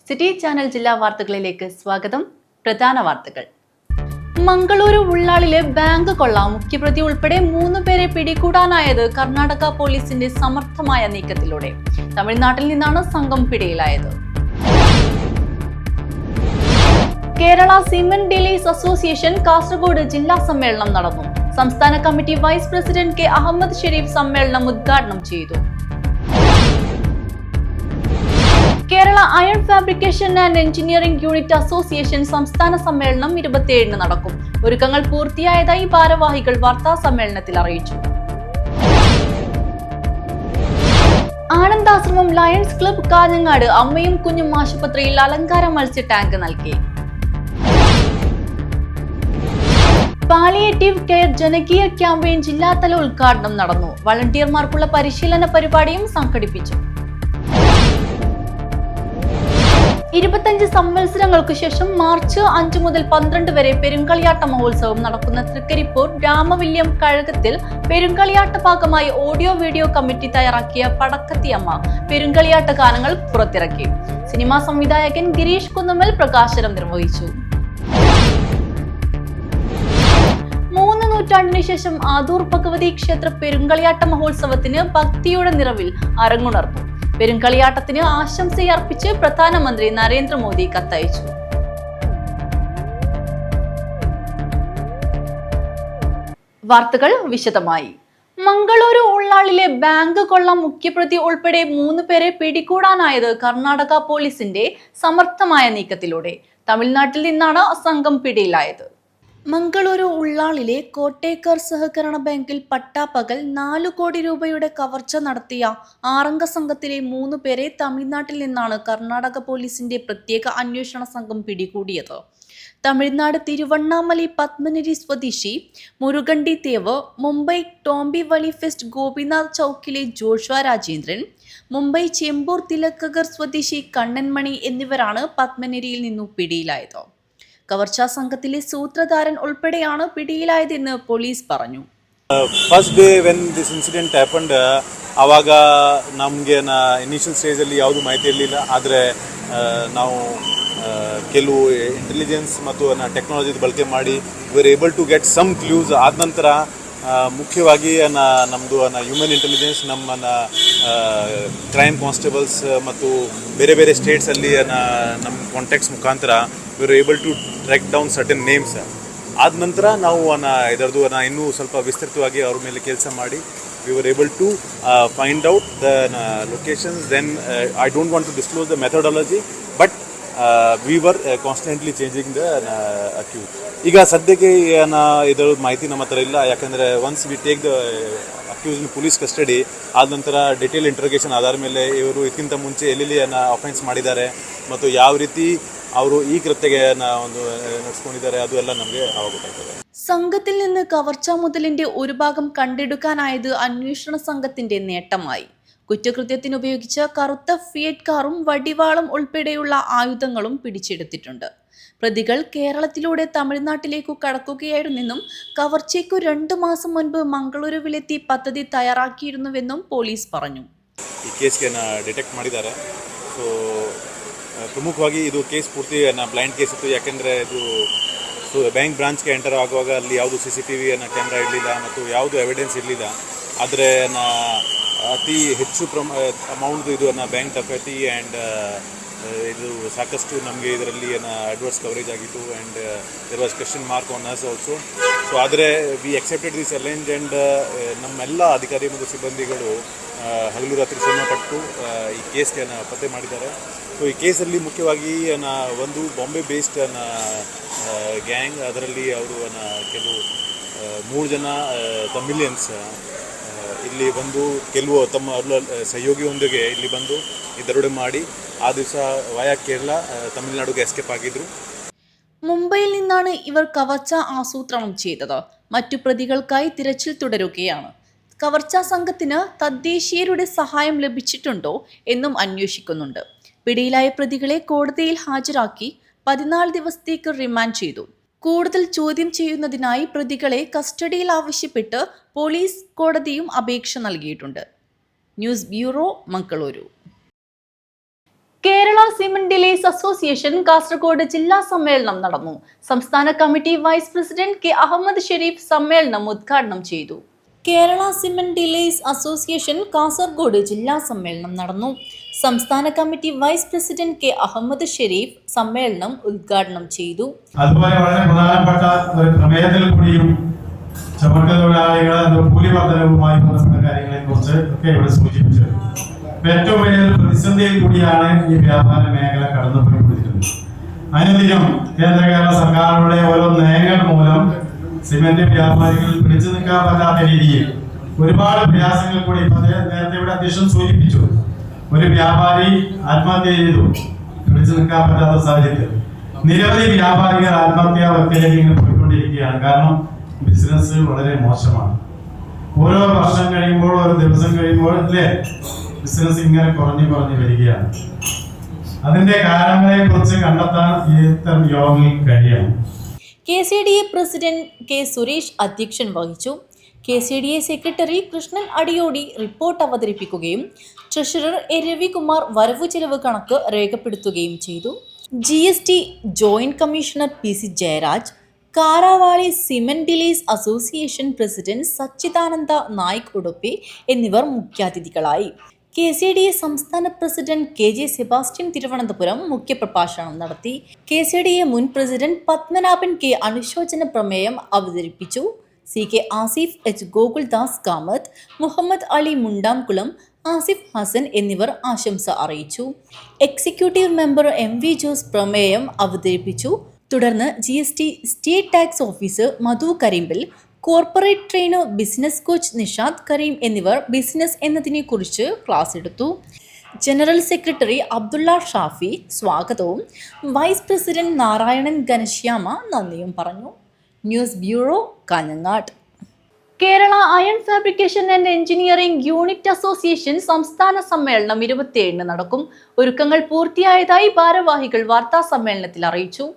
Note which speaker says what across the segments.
Speaker 1: City channel ജില്ലാ വാർത്തകളിലേക്ക് സ്വാഗതം. പ്രധാന വാർത്തകൾ. മംഗളൂരു ഉള്ളാളിലെ ബാങ്ക് കൊള്ള മുഖ്യപ്രതി ഉൾപ്പെടെ 3 പേരെ പിടികൂടാനായത് കർണാടക പോലീസിന്റെ സമർത്ഥമായ നീക്കത്തിലൂടെ. തമിഴ്നാട്ടിൽ നിന്നാണ് സംഘം പിടിയിലായത്. Kerala cement dealers association Kasaragod ജില്ലാ സമ്മേളനം നടന്നു. സംസ്ഥാന committee vice president K Ahmed Sharif സമ്മേളനം ഉദ്ഘാടനം ചെയ്തു. Kerala iron fabrication and engineering unit association സംസ്ഥാന സമ്മേളനം 27-ന് നടക്കും. ഒരുക്കങ്ങൾ പൂർത്തിയായതായി ഭാരവാഹികൾ വാർത്താ സമ്മേളനത്തിൽ അറിയിച്ചു. ആനന്ദാശ്രമം ലയൺസ് ക്ലബ്ബ് കാഞ്ഞങ്ങാട് അമ്മയും കുഞ്ഞും ആശുപത്രിയിൽ അലങ്കാര മത്സ്യ ടാങ്ക് നൽകി. പാലിയേറ്റീവ് കെയർ ജനകീയ ക്യാമ്പയിൻ ജില്ലാതല ഉദ്ഘാടനം നടന്നു. വളണ്ടിയർമാർക്കുള്ള പരിശീലന പരിപാടിയും സംഘടിപ്പിച്ചു. 25 സംവത്സരങ്ങൾക്ക് ശേഷം മാർച്ച് 5 മുതൽ 12 വരെ പെരുങ്കളിയാട്ട മഹോത്സവം നടക്കുന്ന തൃക്കരിപ്പൂർ രാമവില്യം കഴകത്തിൽ പെരുങ്കളിയാട്ട ഭാഗമായി ഓഡിയോ വീഡിയോ കമ്മിറ്റി തയ്യാറാക്കിയ പടക്കത്തിയമ്മ പെരുങ്കളിയാട്ട ഗാനങ്ങൾ പുറത്തിറക്കി. സിനിമാ സംവിധായകൻ ഗിരീഷ് കുന്നുമ്മൽ പ്രകാശനം നിർവഹിച്ചു. 3 നൂറ്റാണ്ടിനു ശേഷം ആദൂർ ഭഗവതി ക്ഷേത്ര പെരുങ്കളിയാട്ട മഹോത്സവത്തിന് ഭക്തിയുടെ നിറവിൽ അരങ്ങുണർന്നു. പെരുങ്കളിയാട്ടത്തിന് ആശംസയർപ്പിച്ച് പ്രധാനമന്ത്രി നരേന്ദ്രമോദി കത്തയച്ചു. വാർത്തകൾ വിശദമായി. മംഗളൂരു ഉള്ളാളിലെ ബാങ്ക് കൊള്ള മുഖ്യപ്രതി ഉൾപ്പെടെ 3 പേരെ പിടികൂടാനായത് കർണാടക പോലീസിന്റെ സമർത്ഥമായ നീക്കത്തിലൂടെ. തമിഴ്നാട്ടിൽ നിന്നാണ് സംഘം പിടിയിലായത്. മംഗളൂരു ഉള്ളാളിലെ കോട്ടേക്കർ സഹകരണ ബാങ്കിൽ പട്ടാപ്പകൽ 4 കോടി രൂപയുടെ കവർച്ച നടത്തിയ 6-അംഗ സംഘത്തിലെ 3 പേരെ തമിഴ്നാട്ടിൽ നിന്നാണ് കർണാടക പോലീസിന്റെ പ്രത്യേക അന്വേഷണ സംഘം പിടികൂടിയത്. തമിഴ്നാട് തിരുവണ്ണാമലൈ പത്മനിരി സ്വദേശി മുരുകണ്ടി തേവ്, മുംബൈ ടോംബിവലി ഫെസ്റ്റ് ഗോപിനാഥ് ചൌക്കിലെ ജോഷ്വ രാജേന്ദ്രൻ, മുംബൈ ചെമ്പൂർ തിലക്കഗർ സ്വദേശി കണ്ണൻമണി എന്നിവരാണ് പത്മനിരിയിൽ നിന്നു പിടിയിലായത്. കവർച്ചാ സംഘത്തിലെ സൂത്രധാരൻ ഉൾപ്പെടെയാണ് പിടിയിലായതെന്ന് പോലീസ് പറഞ്ഞു.
Speaker 2: First day when this incident happened ಆವಾಗ ನಮಗೆ ಇನಿಷಿಯಲ್ ಸ್ಟೇಜಲ್ಲಿ ಯಾವುದು ಮಾಹಿತಿ ಇರಲಿಲ್ಲ. ಆದರೆ ನಾವು ಕೆಲವು ಇಂಟೆಲಿಜೆನ್ಸ್ ಮತ್ತು ಟೆಕ್ನಾಲಜಿ ಬಳಕೆ ಮಾಡಿ we able to get some clues. ಆದ ನಂತರ ಮುಖ್ಯವಾಗಿ ನಮ್ಮದು ಹ್ಯೂಮನ್ ಇಂಟೆಲಿಜೆನ್ಸ್ ನಮ್ಮ ಕ್ರೈಮ್ ಕಾನ್ಸ್ಟೇಬಲ್ಸ್ ಮತ್ತು ಬೇರೆ ಬೇರೆ ಸ್ಟೇಟ್ಸಲ್ಲಿ ನಮ್ಮ ಕಾಂಟ್ಯಾಕ್ಟ್ಸ್ ಮುಖಾಂತರ we are able to track down certain names. ಆದ ನಂತರ ನಾವು ಇದರದ್ದು ಇನ್ನೂ ಸ್ವಲ್ಪ ವಿಸ್ತೃತವಾಗಿ ಅವ್ರ ಮೇಲೆ ಕೆಲಸ ಮಾಡಿ we are able to find out the locations. Then I don't want to disclose the methodology, but we were constantly changing the accused. ಈಗ ಸದ್ಯಕ್ಕೆ ಇದರ ಮಾಹಿತಿ ನಮ್ಮ ಹತ್ರ ಇಲ್ಲ. ಯಾಕಂದರೆ once we take the accused in police custody ಆದ ನಂತರ ಡಿಟೇಲ್ ಇಂಟ್ರೋಗೇಷನ್ ಆಧಾರ ಮೇಲೆ ಇವರು ಇದಕ್ಕಿಂತ ಮುಂಚೆ ಎಲ್ಲೆಲ್ಲಿ ಅಫೆನ್ಸ್ ಮಾಡಿದ್ದಾರೆ ಮತ್ತು ಯಾವ ರೀತಿ ಅವರು ಈ ಕೃತ್ಯಗೆ ಒಂದು ನಡೆಸ್ಕೊಂಡಿದ್ದಾರೆ ಅದು ಎಲ್ಲ ನಮಗೆ ಆವಾಗ ಗೊತ್ತಾಗ್ತದೆ.
Speaker 1: സംഘത്തിൽ നിന്ന് കവർച്ചാ മുതലിന്റെ ഒരു ഭാഗം കണ്ടെടുക്കാനായത് അന്വേഷണ സംഘത്തിന്റെ നേട്ടമായി. കുറ്റകൃത്യത്തിന് ഉപയോഗിച്ച കറുത്ത ഫിയറ്റ് കാറും വടിവാളും ഉൾപ്പെടെയുള്ള ആയുധങ്ങളും പിടിച്ചെടുത്തിട്ടുണ്ട്. പ്രതികൾ കേരളത്തിലൂടെ തമിഴ്നാട്ടിലേക്കു കടക്കുകയായിരുന്നെന്നും കവർച്ചയ്ക്കു 2 മാസം മുൻപ് മംഗളൂരുവിലെത്തി പദ്ധതി തയ്യാറാക്കിയിരുന്നുവെന്നും പോലീസ് പറഞ്ഞു.
Speaker 2: ಈ ಕೇಸ್ಗೆ ಡಿಟೆಕ್ಟ್ ಮಾಡಿದ್ದಾರೆ. ಸೊ ಪ್ರಮುಖವಾಗಿ ಇದು ಕೇಸ್ ಪೂರ್ತಿ ಬ್ಲೈಂಡ್ ಕೇಸ್ ಇತ್ತು. ಯಾಕೆಂದರೆ ಇದು ಬ್ಯಾಂಕ್ ಬ್ರಾಂಚ್ಗೆ ಎಂಟರ್ ಆಗುವಾಗ ಅಲ್ಲಿ ಯಾವುದು CCTV ಕ್ಯಾಮ್ರಾ ಇರಲಿಲ್ಲ ಮತ್ತು ಯಾವುದು ಎವಿಡೆನ್ಸ್ ಇರಲಿಲ್ಲ. ಆದರೆ ಅತಿ ಹೆಚ್ಚು ಅಮೌಂಟ್ ಇದು ಬ್ಯಾಂಕ್ ಡಕಾತಿ ಆ್ಯಂಡ್ ಇದು ಸಾಕಷ್ಟು ನಮಗೆ ಇದರಲ್ಲಿ ಅಡ್ವರ್ಸ್ ಕವರೇಜ್ ಆಗಿತ್ತು and there was question mark on us also. So ಆದರೆ we accepted this challenge and ನಮ್ಮೆಲ್ಲ ಅಧಿಕಾರಿ ಮತ್ತು ಸಿಬ್ಬಂದಿಗಳು ಹಗಲು ರಾತ್ರಿ ಶ್ರಮ ಪಟ್ಟು ಈ ಕೇಸ್ಗೆ ಪತ್ತೆ ಮಾಡಿದ್ದಾರೆ. ಸೊ ಈ ಕೇಸಲ್ಲಿ ಮುಖ್ಯವಾಗಿ ಒಂದು ಬಾಂಬೆ ಬೇಸ್ಡ್ ಗ್ಯಾಂಗ್, ಅದರಲ್ಲಿ ಅವರು ಕೆಲವು 3 ಜನ ತಮಿಳಿಯನ್ಸ್ ಇಲ್ಲಿ ಬಂದು ಕೆಲವು ತಮ್ಮ ಸಹಯೋಗಿಯೊಂದಿಗೆ ಇಲ್ಲಿ ಬಂದು ಈ ದರೋಡೆ ಮಾಡಿ ആ ദിവസം വയ കേരള തമിഴ്നാടുക്ക് എസ്കേപ്പ് ആക്കിയിരുന്നു.
Speaker 1: മുംബൈയിൽ നിന്നാണ് ഇവർ കവർച്ച ആസൂത്രണം ചെയ്തത്. മറ്റു പ്രതികൾക്കായി തിരച്ചിൽ തുടരുകയാണ്. കവർച്ചാ സംഘത്തിന് തദ്ദേശീയരുടെ സഹായം ലഭിച്ചിട്ടുണ്ടോ എന്നും അന്വേഷിക്കുന്നുണ്ട്. പിടിയിലായ പ്രതികളെ കോടതിയിൽ ഹാജരാക്കി 14 ദിവസത്തേക്ക് റിമാൻഡ് ചെയ്തു. കൂടുതൽ ചോദ്യം ചെയ്യുന്നതിനായി പ്രതികളെ കസ്റ്റഡിയിൽ ആവശ്യപ്പെട്ട് പോലീസ് കോടതിയും അപേക്ഷ നൽകിയിട്ടുണ്ട്. News bureau, Mangaluru. Kerala cement dealers association Kasaragod ജില്ലാ സമ്മേളനം നടന്നു. സംസ്ഥാന committee vice president K Ahmed Sharif സമ്മേളനം ഉദ്ഘാടനം ചെയ്തു. Kerala cement dealers association Kasaragod ജില്ലാ സമ്മേളനം നടന്നു. സംസ്ഥാന committee vice president K Ahmed Sharif സമ്മേളനം ഉദ്ഘാടനം ചെയ്തു.
Speaker 3: അതുപോലെ വളരെ പ്രധാനപ്പെട്ട ഒരു പ്രമേയത്തിൽ കൂടിയും ചുമട്ട് തൊഴിലാളികളെ കൂലി വർധനവുമായി ബന്ധപ്പെട്ട കാര്യങ്ങളെ കുറിച്ച് ഒക്കെ ഇവിടെ സൂചിപ്പിച്ചു. ഏറ്റവും വലിയ പ്രതിസന്ധിയിൽ കൂടിയാണ് ഈ വ്യാപാര മേഖല കടന്നുപോയിക്കൊണ്ടിരിക്കുന്നത്. അനുദിനം കേന്ദ്ര കേരള സർക്കാരുകളുടെ ഓരോ നയങ്ങൾ മൂലം സിമന്റ് വ്യാപാരികൾ പിടിച്ചു നിൽക്കാൻ പറ്റാത്ത രീതിയിൽ ഒരുപാട് പ്രയാസങ്ങൾ കൂടി നേരത്തെ ഇവിടെ അധ്യക്ഷൻ സൂചിപ്പിച്ചു. ഒരു വ്യാപാരി ആത്മഹത്യ ചെയ്തു, പിടിച്ചു നിൽക്കാൻ പറ്റാത്ത സാഹചര്യത്തിൽ നിരവധി വ്യാപാരികൾ ആത്മഹത്യാ വക്കിലേക്ക് ഇങ്ങനെ പോയിക്കൊണ്ടിരിക്കുകയാണ്. കാരണം ബിസിനസ് വളരെ മോശമാണ്. ഓരോ വർഷം കഴിയുമ്പോൾ ഓരോ ദിവസം കഴിയുമ്പോൾ അല്ലേ ബിസിനസ് ഇങ്ങനെ കുറഞ്ഞു വരികയാണ്. അതിന്റെ കാരണങ്ങളെ കുറിച്ച് കണ്ടെത്താൻ ഇത്തരം യോഗങ്ങളിൽ കഴിയണം.
Speaker 1: KCDA പ്രസിഡന്റ് കെ സുരേഷ് അധ്യക്ഷൻ വഹിച്ചു. KCDA secretary Krishnan Adiyodi report അവതരിപ്പിക്കുകയും ട്രഷറർ എ രവികുമാർ വരവു ചെലവ് കണക്ക് രേഖപ്പെടുത്തുകയും ചെയ്തു. GST joint commissioner PC Jayaraj, Karavali cement dealers association president Sachidananda Naik Udupi എന്നിവർ മുഖ്യാതിഥികളായി. KCDA സംസ്ഥാന പ്രസിഡന്റ് KJ സെബാസ്റ്റ്യൻ തിരുവനന്തപുരം മുഖ്യപ്രഭാഷണം നടത്തി. KCDA മുൻ പ്രസിഡന്റ് പത്മനാഭൻ K അനുശോചന പ്രമേയം അവതരിപ്പിച്ചു. CK ആസിഫ്, H ഗോകുൽദാസ് കാമത്ത്, മുഹമ്മദ് അലി മുണ്ടാംകുളം, ആസിഫ് ഹസൻ എന്നിവർ ആശംസ അറിയിച്ചു. എക്സിക്യൂട്ടീവ് മെമ്പർ MV ജോസ് പ്രമേയം അവതരിപ്പിച്ചു. തുടർന്ന് GST state tax officer Madhu Karimbil, corporate trainer business coach Nishad Kareem എന്നിവർ ബിസിനസ് എന്നതിനെ കുറിച്ച് ക്ലാസ് എടുത്തു. ജനറൽ സെക്രട്ടറി അബ്ദുള്ള ഷാഫി സ്വാഗതവും വൈസ് പ്രസിഡന്റ് നാരായണൻ ഘനശ്യാമ നന്ദിയും പറഞ്ഞു. News bureau, Kanhangad. Kerala iron fabrication and engineering unit association സംസ്ഥാന സമ്മേളനം 27-ന് നടക്കും. ഒരുക്കങ്ങൾ പൂർത്തിയായതായി ഭാരവാഹികൾ വാർത്താ സമ്മേളനത്തിൽ അറിയിച്ചു.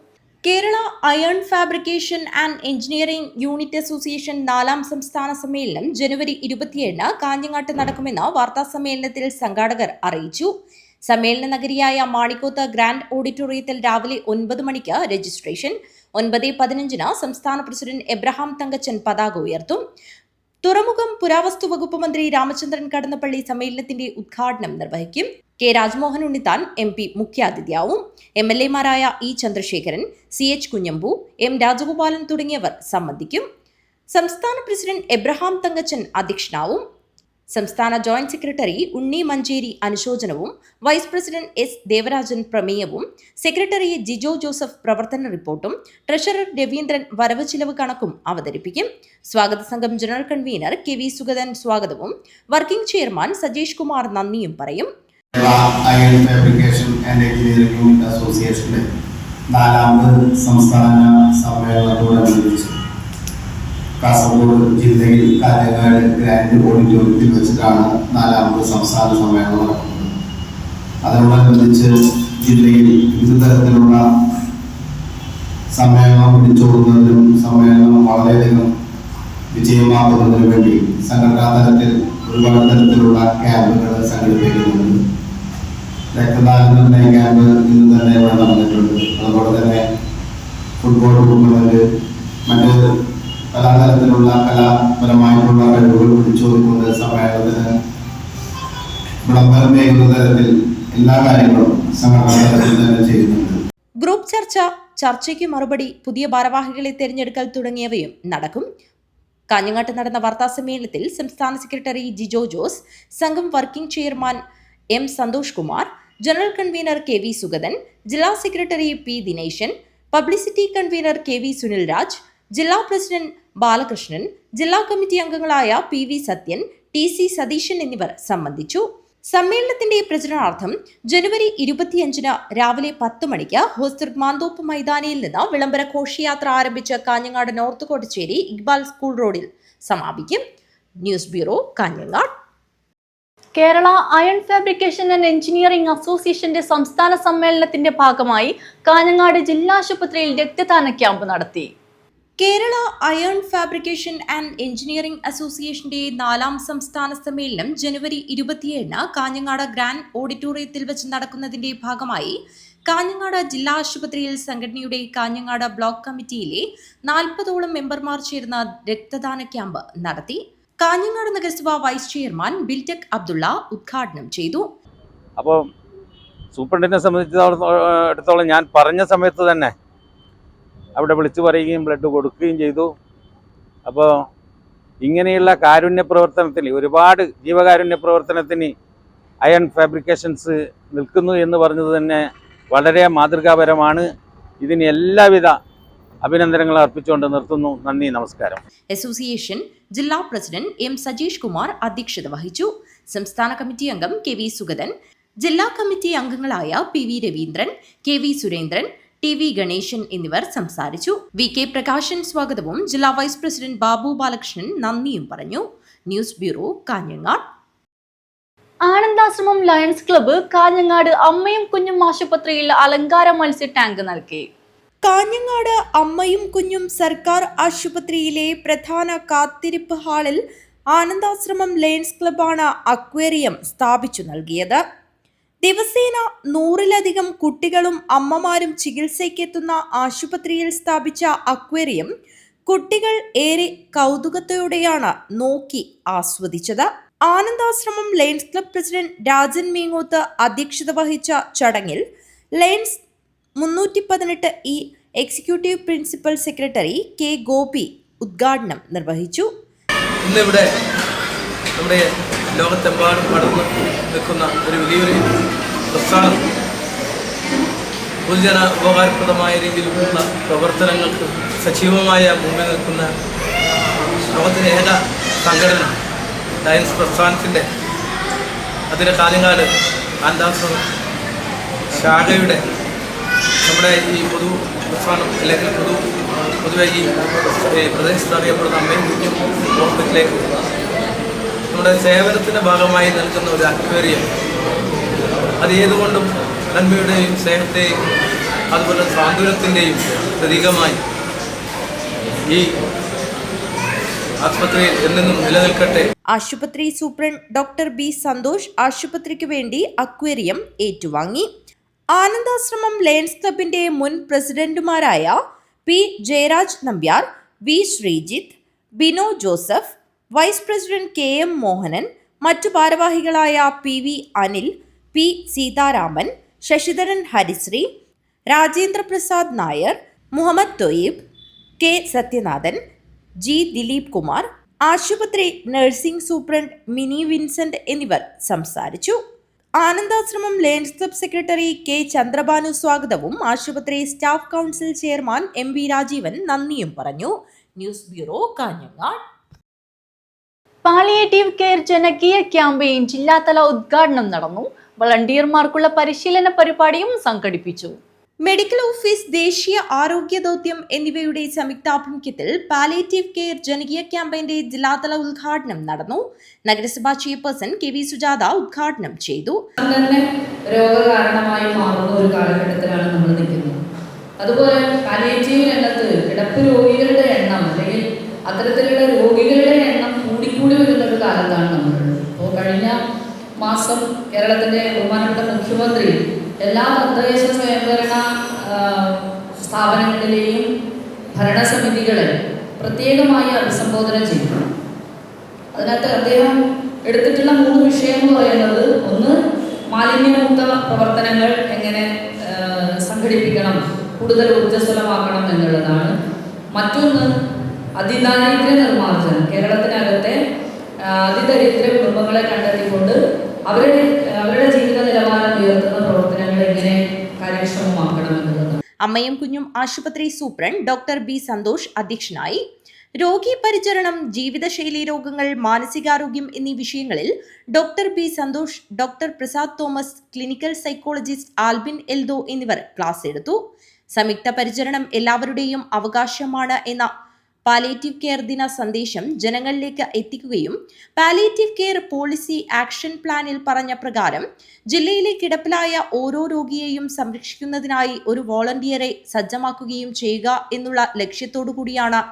Speaker 4: Kerala iron fabrication and engineering unit association 4ാം സംസ്ഥാന സമ്മേളനം ജനുവരി 27-ന് കാഞ്ഞങ്ങാട്ട് നടക്കുമെന്ന് വാർത്താ സമ്മേളനത്തിൽ സംഘാടകർ അറിയിച്ചു. സമ്മേളന നഗരിയായ മാണിക്കോത്ത് ഗ്രാൻഡ് ഓഡിറ്റോറിയത്തിൽ രാവിലെ 9 മണിക്ക് രജിസ്ട്രേഷൻ. 9:15-ന് സംസ്ഥാന പ്രസിഡന്റ് എബ്രഹാം തങ്കച്ചൻ പതാക ഉയർത്തും. തുറമുഖം പുരാവസ്തു വകുപ്പ് മന്ത്രി രാമചന്ദ്രൻ കടന്നപ്പള്ളി സമ്മേളനത്തിന്റെ ഉദ്ഘാടനം നിർവഹിക്കും. കെ രാജ്മോഹൻ ഉണ്ണിത്താൻ MP മുഖ്യാതിഥിയാവും. MLA-മാരായ E Chandrasekharan, CH Kunhambu, M Rajagopalan തുടങ്ങിയവർ സംബന്ധിക്കും. സംസ്ഥാന പ്രസിഡന്റ് എബ്രഹാം തങ്കച്ചൻ അധ്യക്ഷനാവും. സംസ്ഥാന ജോയിന്റ് സെക്രട്ടറി ഉണ്ണി മഞ്ചേരി അനുശോചനവും വൈസ് പ്രസിഡന്റ് S ദേവരാജൻ പ്രമേയവും, സെക്രട്ടറി ജിജോ ജോസഫ് പ്രവർത്തന റിപ്പോർട്ടും, ട്രഷറർ രവീന്ദ്രൻ വരവ് ചിലവ് കണക്കും അവതരിപ്പിക്കും. സ്വാഗത സംഘം ജനറൽ കൺവീനർ KV സുഗതൻ സ്വാഗതവും വർക്കിംഗ് ചെയർമാൻ സജേഷ് കുമാർ നന്ദിയും പറയും.
Speaker 5: Iron fabrication and engineering unit അസോസിയേഷന്റെ 4ാമത് സംസ്ഥാന സമ്മേളനത്തോടനുബന്ധിച്ച് കാസർഗോഡ് ജില്ലയിൽ കാഞ്ഞങ്ങാട് ഗ്രാൻഡ് ഓഡിറ്റോറിയത്തിൽ വെച്ചിട്ടാണ് 4ാമത് സംസ്ഥാന സമ്മേളനം നടക്കുന്നത്. അതോടനുബന്ധിച്ച് ജില്ലയിൽ വിവിധ തരത്തിലുള്ള സമ്മേളനം പിടിച്ചോടുന്നതിനും സമ്മേളനം വളരെയധികം വിജയമാക്കുന്നതിനു വേണ്ടി സംഘടനാ തലത്തിൽ ഒരുപാട് തരത്തിലുള്ള ക്യാമ്പുകൾ സംഘടിപ്പിക്കുന്നുണ്ട്. രക്തദാന നിർണയ ക്യാമ്പ് ഇന്ന് തന്നെ ഇവിടെ നടന്നിട്ടുണ്ട്. അതുപോലെ തന്നെ ഫുട്ബോൾ ടൂർണമെന്റ്, മറ്റ് പലതരത്തിലുള്ള കലാപരമായിട്ടുള്ള കഴിവുകൾ പിടിച്ചോടിക്കൊണ്ട് സമ്മേളനത്തിന് വിളംബരമേകുന്ന തരത്തിൽ എല്ലാ കാര്യങ്ങളും സംഘടനാ തലത്തിൽ തന്നെ ചെയ്യുന്നുണ്ട്.
Speaker 4: ഗ്രൂപ്പ് ചർച്ചയ്ക്ക് മറുപടി, പുതിയ ഭാരവാഹികളെ തിരഞ്ഞെടുക്കൽ തുടങ്ങിയവയും നടക്കും. കാഞ്ഞങ്ങാട്ട് നടന്ന വാർത്താ സമ്മേളനത്തിൽ സംസ്ഥാന സെക്രട്ടറി ജിജോ ജോസ്, സംഘം working chairman M Santhosh Kumar, general convener KV Sugathan, ജില്ലാ secretary P Dineshan, publicity convener KV Sunil Raj, ജില്ലാ പ്രസിഡന്റ് ബാലകൃഷ്ണൻ, ജില്ലാ കമ്മിറ്റി അംഗങ്ങളായ PV സത്യൻ, TC സതീശൻ എന്നിവർ സംബന്ധിച്ചു. സമ്മേളനത്തിന്റെ പ്രചരണാർത്ഥം ജനുവരി 25-ന് രാവിലെ 10 മണിക്ക് ഹോസ്ദുർഗ് മാന്തോപ്പ് മൈതാനിയിൽ നിന്ന് വിളംബര ഘോഷയാത്ര ആരംഭിച്ച് കാഞ്ഞങ്ങാട് നോർത്ത് കോട്ടച്ചേരി ഇക്ബാൽ സ്കൂൾ റോഡിൽ സമാപിക്കും. News bureau, Kanhangad.
Speaker 1: Kerala iron fabrication and engineering അസോസിയേഷന്റെ സംസ്ഥാന സമ്മേളനത്തിന്റെ ഭാഗമായി കാഞ്ഞങ്ങാട് ജില്ലാ ആശുപത്രിയിൽ രക്തദാന ക്യാമ്പ് നടത്തി.
Speaker 4: Kerala iron fabrication and engineering അസോസിയേഷന്റെ 4ാം സംസ്ഥാന സമ്മേളനം ജനുവരി 27 കാഞ്ഞങ്ങാട് ഗ്രാൻഡ് ഓഡിറ്റോറിയത്തിൽ വെച്ച് നടക്കുന്നതിന്റെ ഭാഗമായി കാഞ്ഞങ്ങാട് ജില്ലാ ആശുപത്രിയിൽ സംഘടനയുടെ കാഞ്ഞങ്ങാട് ബ്ലോക്ക് കമ്മിറ്റിയിലെ 40ഓളം മെമ്പർമാർ ചേർന്ന രക്തദാന ക്യാമ്പ് നടത്തി. കാഞ്ഞങ്ങാട് നഗരസഭ വൈസ് ചെയർമാൻ ബിൽടെക് അബ്ദുള്ള ഉദ്ഘാടനം ചെയ്തു.
Speaker 6: അപ്പോൾ സൂപ്രണ്ടിനെ സംബന്ധിച്ചിടത്തോളം ഞാൻ പറഞ്ഞ സമയത്ത് തന്നെ അവിടെ വിളിച്ചു പറയുകയും ബ്ലഡ് കൊടുക്കുകയും ചെയ്തു. അപ്പോൾ ഇങ്ങനെയുള്ള കാരുണ്യ പ്രവർത്തനത്തിന്, ഒരുപാട് ജീവകാരുണ്യ പ്രവർത്തനത്തിന് അയൺ ഫാബ്രിക്കേഷൻസ് നിൽക്കുന്നു എന്ന് പറഞ്ഞത് തന്നെ വളരെ മാതൃകാപരമാണ്. ഇതിന് എല്ലാവിധ അഭിനന്ദനങ്ങൾ അർപ്പിച്ചുകൊണ്ട് നിർത്തുന്നു. നന്ദി, നമസ്കാരം.
Speaker 4: അസോസിയേഷൻ ജില്ലാ പ്രസിഡന്റ് എം സജീഷ് കുമാർ അധ്യക്ഷത വഹിച്ചു. സംസ്ഥാന കമ്മിറ്റി അംഗം കെ വി സുഗതൻ, ജില്ലാ കമ്മിറ്റി അംഗങ്ങളായ P V Raveendran, K V Surendran, T V Ganesan എന്നിവർ സംസാരിച്ചു. വി കെ പ്രകാശൻ സ്വാഗതവും ജില്ലാ വൈസ് പ്രസിഡന്റ് ബാബു ബാലകൃഷ്ണൻ നന്ദിയും പറഞ്ഞു. News bureau, Kanhangad.
Speaker 1: Anandashram lions club Kanhangad അമ്മയും കുഞ്ഞും ആശുപത്രിയിൽ അലങ്കാര മത്സ്യ ടാങ്ക് നൽകി.
Speaker 4: കാഞ്ഞങ്ങാട് അമ്മയും കുഞ്ഞും സർക്കാർ ആശുപത്രിയിലെ പ്രധാന കാത്തിരിപ്പ് ഹാളിൽ ആനന്ദാശ്രമം ലയൺസ് ക്ലബ്ബാണ് അക്വേറിയം സ്ഥാപിച്ചു നൽകിയത്. ദിവസേന 100-ലധികം കുട്ടികളും അമ്മമാരും ചികിത്സയ്ക്കെത്തുന്ന ആശുപത്രിയിൽ സ്ഥാപിച്ച അക്വേറിയം കുട്ടികൾ ഏറെ കൗതുകത്തോടെയാണ് നോക്കി ആസ്വദിച്ചത്. Anandashram lions club president Rajan Meengoth അധ്യക്ഷത വഹിച്ച ചടങ്ങിൽ lions 318 executive principal secretary K Gopi ഉദ്ഘാടനം നിർവഹിച്ചു.
Speaker 7: ഇന്നിവിടെ നമ്മുടെ ലോകത്തെമ്പാടും പടർന്ന് നിൽക്കുന്ന ഒരു വലിയൊരു പ്രസ്ഥാനം, പൊതുജന ഉപകാരപ്രദമായ രീതിയിലുള്ള പ്രവർത്തനങ്ങൾക്ക് സജീവമായ മുന്നിൽ നിൽക്കുന്ന ലോകത്തിലെ ഏക സംഘടന ലയൺസ് പ്രസ്ഥാനത്തിൻ്റെ അതിൻ്റെ കാഞ്ഞങ്ങാട് ആനന്ദാശ്രമം ശാഖയുടെ നമ്മുടെ ഈ പൊതു പ്രസ്ഥാനം അല്ലെങ്കിൽ പൊതുവെ ഈ പ്രദേശത്ത് അറിയപ്പെടുന്ന അമ്മയും കുഞ്ഞും ഹോസ്പിറ്റലിലേക്ക് നമ്മുടെ സേവനത്തിൻ്റെ ഭാഗമായി നൽകുന്ന ഒരു അക്വേറിയം, അത് ഏതുകൊണ്ടും നന്മയുടെയും സ്നേഹത്തെയും അതുപോലെ സ്വാതന്ത്ര്യത്തിൻ്റെയും പ്രതീകമായി ഈ ആശുപത്രിയിൽ എന്നെന്നും നിലനിൽക്കട്ടെ.
Speaker 4: ആശുപത്രി സൂപ്രണ്ട് ഡോക്ടർ ബി സന്തോഷ് ആശുപത്രിക്ക് വേണ്ടി അക്വേറിയം ഏറ്റുവാങ്ങി. ആനന്ദാശ്രമം ലയൺസ് ക്ലബിന്റെ മുൻ പ്രസിഡന്റുമാരായ P Jayaraj Nambiar, V Sreejith, Bino Joseph, vice president K M Mohanan, മറ്റു ഭാരവാഹികളായ P V Anil, P Seetharaman, Sasidharan Harisree, Rajendra Prasad Nair, Muhammad Thoyyib, K Sathyanathan, G Dileep Kumar, ആശുപത്രി നഴ്സിംഗ് സൂപ്രണ്ട് മിനി വിൻസെന്റ് എന്നിവർ സംസാരിച്ചു. Anandashram lions club secretary K Chandrabanu സ്വാഗതവും ആശുപത്രി staff council chairman M V Rajeevan നന്ദിയും പറഞ്ഞു. News bureau, Kanhangad.
Speaker 1: Palliative care ജനകീയ ക്യാമ്പയിൻ ജില്ലാതല ഉദ്ഘാടനം നടന്നു. വളണ്ടിയർമാർക്കുള്ള പരിശീലന പരിപാടിയും സംഘടിപ്പിച്ചു.
Speaker 4: മെഡിക്കൽ ഓഫീസ്, ദേശീയ ആരോഗ്യ ദൗത്യം എന്നിവയുടെ സംയുക്താഭിമുഖ്യത്തിൽ പാലിയേറ്റീവ് കെയർ ജനകീയ ക്യാമ്പയിന്റെ ജില്ലാതല ഉദ്ഘാടനം നടന്നു. നഗരസഭാ ചെയർപേഴ്സൺ കെ വി സുജാത ഉദ്ഘാടനം ചെയ്തു.
Speaker 8: തന്നെ രോഗകാരണമായി മാറുന്ന ഒരു കാലഘട്ടത്തിലാണ് നമ്മൾ നിൽക്കുന്നത്. അതുപോലെ പാലിയേറ്റീവ് രംഗത്ത് കിടപ്പ് രോഗികളുടെ എണ്ണം അല്ലെങ്കിൽ അത്തരത്തിലുള്ള രോഗികളുടെ എണ്ണം കൂടിക്കൂടി വരുന്ന ഒരു കാലത്താണ് നമ്മളുള്ളത്. അപ്പോൾ കഴിഞ്ഞ മാസം കേരളത്തിൻ്റെ ബഹുമാനപ്പെട്ട മുഖ്യമന്ത്രി എല്ലാ തദ്ദേശ സ്വയംഭരണ സ്ഥാപനങ്ങളിലെയും ഭരണസമിതികളെ പ്രത്യേകമായി അഭിസംബോധന ചെയ്തു. അതിനകത്ത് അദ്ദേഹം എടുത്തിട്ടുള്ള 3 വിഷയം എന്ന് പറയുന്നത്, ഒന്ന് മാലിന്യമുക്ത പ്രവർത്തനങ്ങൾ എങ്ങനെ സംഘടിപ്പിക്കണം, കൂടുതൽ ഊർജ്ജസ്വലമാക്കണം എന്നുള്ളതാണ്. മറ്റൊന്ന് അതിദാരിദ്ര്യ നിർമ്മാർജ്ജനം. കേരളത്തിനകത്തെ അതിദരിദ്ര കുടുംബങ്ങളെ കണ്ടെത്തിക്കൊണ്ട് അവരുടെ ജീവിത നിലവാരം ഉയർത്തുന്ന പ്രവർത്തനങ്ങൾ എങ്ങനെ കാര്യക്ഷമമാക്കണം എന്നുള്ളതാണ്.
Speaker 4: അമ്മയും കുഞ്ഞും ആശുപത്രി സൂപ്രണ്ട് ഡോക്ടർ ബി സന്തോഷ് അധ്യക്ഷനായി. രോഗി പരിചരണം, ജീവിതശൈലി രോഗങ്ങൾ, മാനസികാരോഗ്യം എന്നീ വിഷയങ്ങളിൽ doctor B Santhosh, doctor Prasad Thomas, clinical psychologist Albin Eldho എന്നിവർ ക്ലാസ് എടുത്തു. സംയുക്ത പരിചരണം എല്ലാവരുടെയും അവകാശമാണ് എന്ന പാലിയേറ്റീവ് കെയർ ദിന സന്ദേശം ജനങ്ങളിലേക്ക് എത്തിക്കുകയും പാലിയേറ്റീവ് കെയർ പോളിസി ആക്ഷൻ പ്ലാനിൽ പറഞ്ഞ പ്രകാരം ജില്ലയിലെ കിടപ്പിലായ ഓരോ രോഗിയെയും സംരക്ഷിക്കുന്നതിനായി ഒരു വോളണ്ടിയറെ സജ്ജമാക്കുകയും ചെയ്യുക എന്നുള്ള ലക്ഷ്യത്തോടു കൂടിയാണ്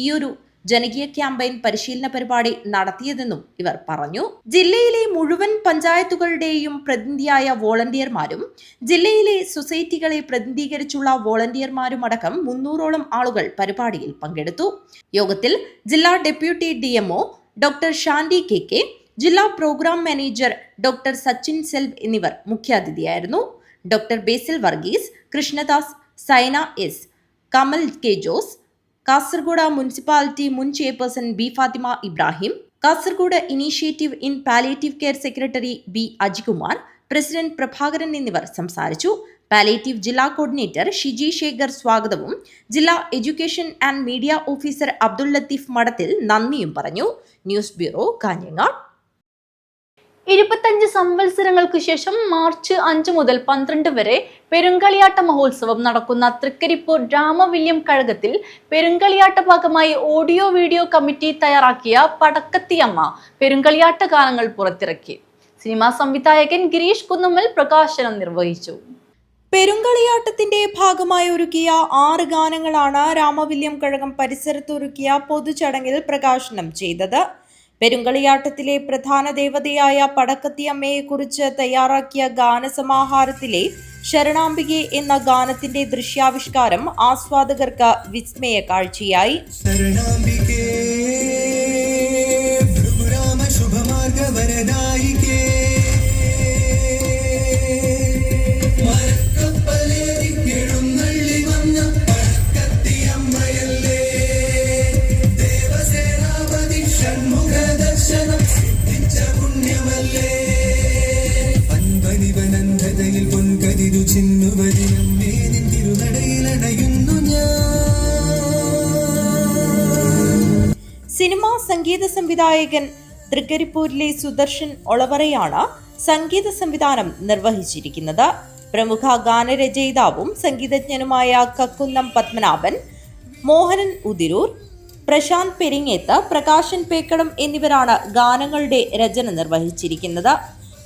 Speaker 4: ഈയൊരു ജനകീയ ക്യാമ്പയിൻ പരിശീലന പരിപാടി നടത്തിയതെന്നും ഇവർ പറഞ്ഞു. ജില്ലയിലെ മുഴുവൻ പഞ്ചായത്തുകളുടെയും പ്രതിനിധിയായ വോളണ്ടിയർമാരും ജില്ലയിലെ സൊസൈറ്റികളെ പ്രതിനിധീകരിച്ചുള്ള വോളണ്ടിയർമാരുമടക്കം 300ഓളം ആളുകൾ പരിപാടിയിൽ പങ്കെടുത്തു. യോഗത്തിൽ ജില്ലാ deputy DMO doctor Shandy KK, ജില്ലാ programme manager doctor Sachin Selv എന്നിവർ മുഖ്യാതിഥിയായിരുന്നു. Doctor Basil Varghese, Krishnadas, Saina S, Kamal K Jose, Kasaragod municipality മുൻ chairperson B Fathima Ibrahim, Kasaragod initiative in palliative care secretary B Ajikumar, president Prabhakaran എന്നിവർ സംസാരിച്ചു. പാലിയേറ്റീവ് ജില്ലാ കോർഡിനേറ്റർ ഷിജി ശേഖർ സ്വാഗതവും ജില്ലാ education and media officer Abdul Latheef Madathil നന്ദിയും പറഞ്ഞു. News bureau, Kanhangad.
Speaker 1: 25 സംവത്സരങ്ങൾക്ക് ശേഷം മാർച്ച് 5 മുതൽ 12 വരെ പെരുങ്കളിയാട്ട മഹോത്സവം നടക്കുന്ന തൃക്കരിപ്പൂർ രാമവില്യം കഴകത്തിൽ പെരുങ്കളിയാട്ട ഭാഗമായി ഓഡിയോ വീഡിയോ കമ്മിറ്റി തയ്യാറാക്കിയ പടക്കത്തിയമ്മ പെരുങ്കളിയാട്ട ഗാനങ്ങൾ പുറത്തിറക്കി. സിനിമാ സംവിധായകൻ ഗിരീഷ് കുന്നുമ്മൽ പ്രകാശനം നിർവഹിച്ചു.
Speaker 4: പെരുങ്കളിയാട്ടത്തിന്റെ ഭാഗമായി ഒരുക്കിയ 6 ഗാനങ്ങളാണ് രാമവില്യം കഴകം പരിസരത്തൊരുക്കിയ പൊതുചടങ്ങിൽ പ്രകാശനം ചെയ്തത്. പെരുങ്കളിയാട്ടത്തിലെ പ്രധാന ദേവതയായ പടക്കത്തിയമ്മയെക്കുറിച്ച് തയ്യാറാക്കിയ ഗാനസമാഹാരത്തിലെ ശരണാംബികെ എന്ന ഗാനത്തിന്റെ ദൃശ്യാവിഷ്കാരം ആസ്വാദകർക്ക് വിസ്മയ കാഴ്ചയായി. സിനിമാ സംഗീത സംവിധായകൻ തൃക്കരിപ്പൂരിലെ സുദർശൻ ഒളവറയാണ് സംഗീത സംവിധാനം നിർവഹിച്ചിരിക്കുന്നത്. പ്രമുഖ ഗാനരചയിതാവും സംഗീതജ്ഞനുമായ കക്കുന്നം പത്മനാഭൻ, മോഹനൻ ഉദിരൂർ, പ്രശാന്ത് പെരിങ്ങേത്ത്, പ്രകാശൻ പേക്കടം എന്നിവരാണ് ഗാനങ്ങളുടെ രചന നിർവഹിച്ചിരിക്കുന്നത്.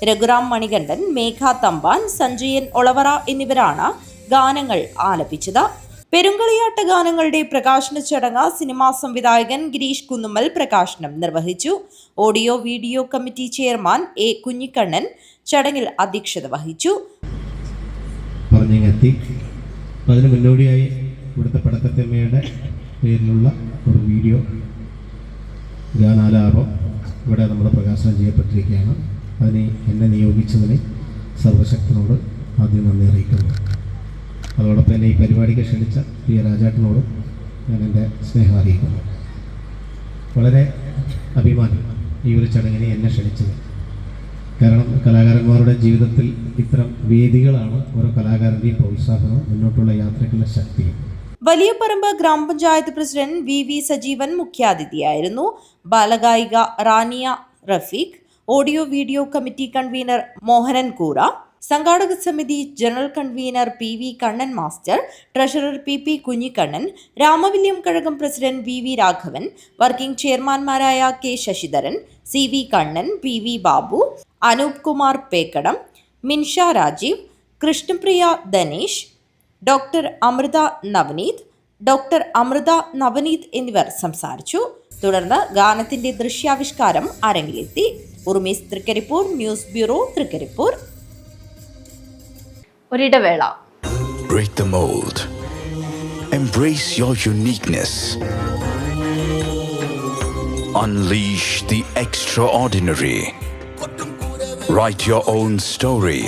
Speaker 4: രഘുറാം മണികണ്ഠൻ, മേഘ തമ്പാൻ, സഞ്ജയൻ ഒളവറ എന്നിവരാണ് ഗാനങ്ങൾ ആലപിച്ചത്. പെരുങ്കളിയാട്ട ഗാനങ്ങളുടെ പ്രകാശന ചടങ്ങ് സിനിമാ സംവിധായകൻ ഗിരീഷ് കുന്നുമ്മൽ പ്രകാശനം നിർവഹിച്ചു. Audio video committee chairman A Kunhikannan ചടങ്ങിൽ അധ്യക്ഷത വഹിച്ചു.
Speaker 9: അതിന് മുന്നോടിയായി ഇവിടുത്തെ പടക്കത്തമ്മയുടെ പേരിലുള്ള ഒരു വീഡിയോ ഗാനാലാപം ഇവിടെ നമ്മൾ പ്രകാശനം ചെയ്യപ്പെട്ടിരിക്കുകയാണ്. അതിനെ എന്നെ നിയോഗിച്ചതിന് സർവശക്തനോട് ആദ്യം നന്ദി അറിയിക്കുന്നു. അതോടൊപ്പം എന്നെ ഈ പരിപാടിക്ക് ക്ഷണിച്ച പ്രിയ രാജാട്ടിനോടും ഞാൻ എൻ്റെ സ്നേഹം അറിയിക്കുന്നു. വളരെ അഭിമാനം ഈ ഒരു ചടങ്ങിനെ എന്നെ ക്ഷണിച്ചത്. കാരണം കലാകാരന്മാരുടെ ജീവിതത്തിൽ ഇത്തരം വേദികളാണ് ഓരോ കലാകാരൻ്റെയും പ്രോത്സാഹനവും മുന്നോട്ടുള്ള യാത്രയ്ക്കുള്ള ശക്തിയും.
Speaker 4: വലിയപറമ്പ് ഗ്രാമപഞ്ചായത്ത് പ്രസിഡന്റ് VV സജീവൻ മുഖ്യാതിഥിയായിരുന്നു. ബാലഗായിക Raniya Rafeeq, audio video committee convener Mohanan Koora, സംഘാടക സമിതി general convener PV Kannan master, treasurer PP Kunhikannan, Ramavilliam Kazhakam president VV Raghavan, working ചെയർമാൻമാരായ K Sasidharan, CV Kannan, PV Babu, Anoop Kumar Pekkadam, Minsha Rajeev, Krishnapriya Dhanesh, doctor Amrutha Navaneeth എന്നിവർ സംസാരിച്ചു. തുടർന്ന് ഗാനത്തിന്റെ ദൃശ്യാവിഷ്കാരം അരങ്ങിലെത്തി. Urmees Trikaripur, news bureau, Trikaripur.
Speaker 1: ഒരിടവേള.
Speaker 10: Break the mold. Embrace your uniqueness. Unleash the extraordinary. Write your own story.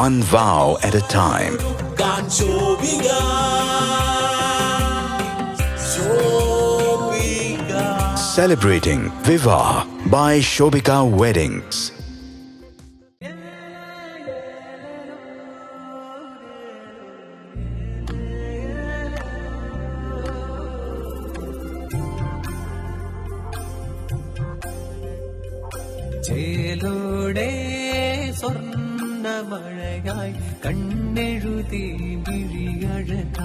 Speaker 10: One vow at a time. Celebrating Vivah by Shobika Weddings.
Speaker 11: ചേലോടെ സ്വർണ്ണമഴയായി കണ്ണെഴുതി വിഴിയഴക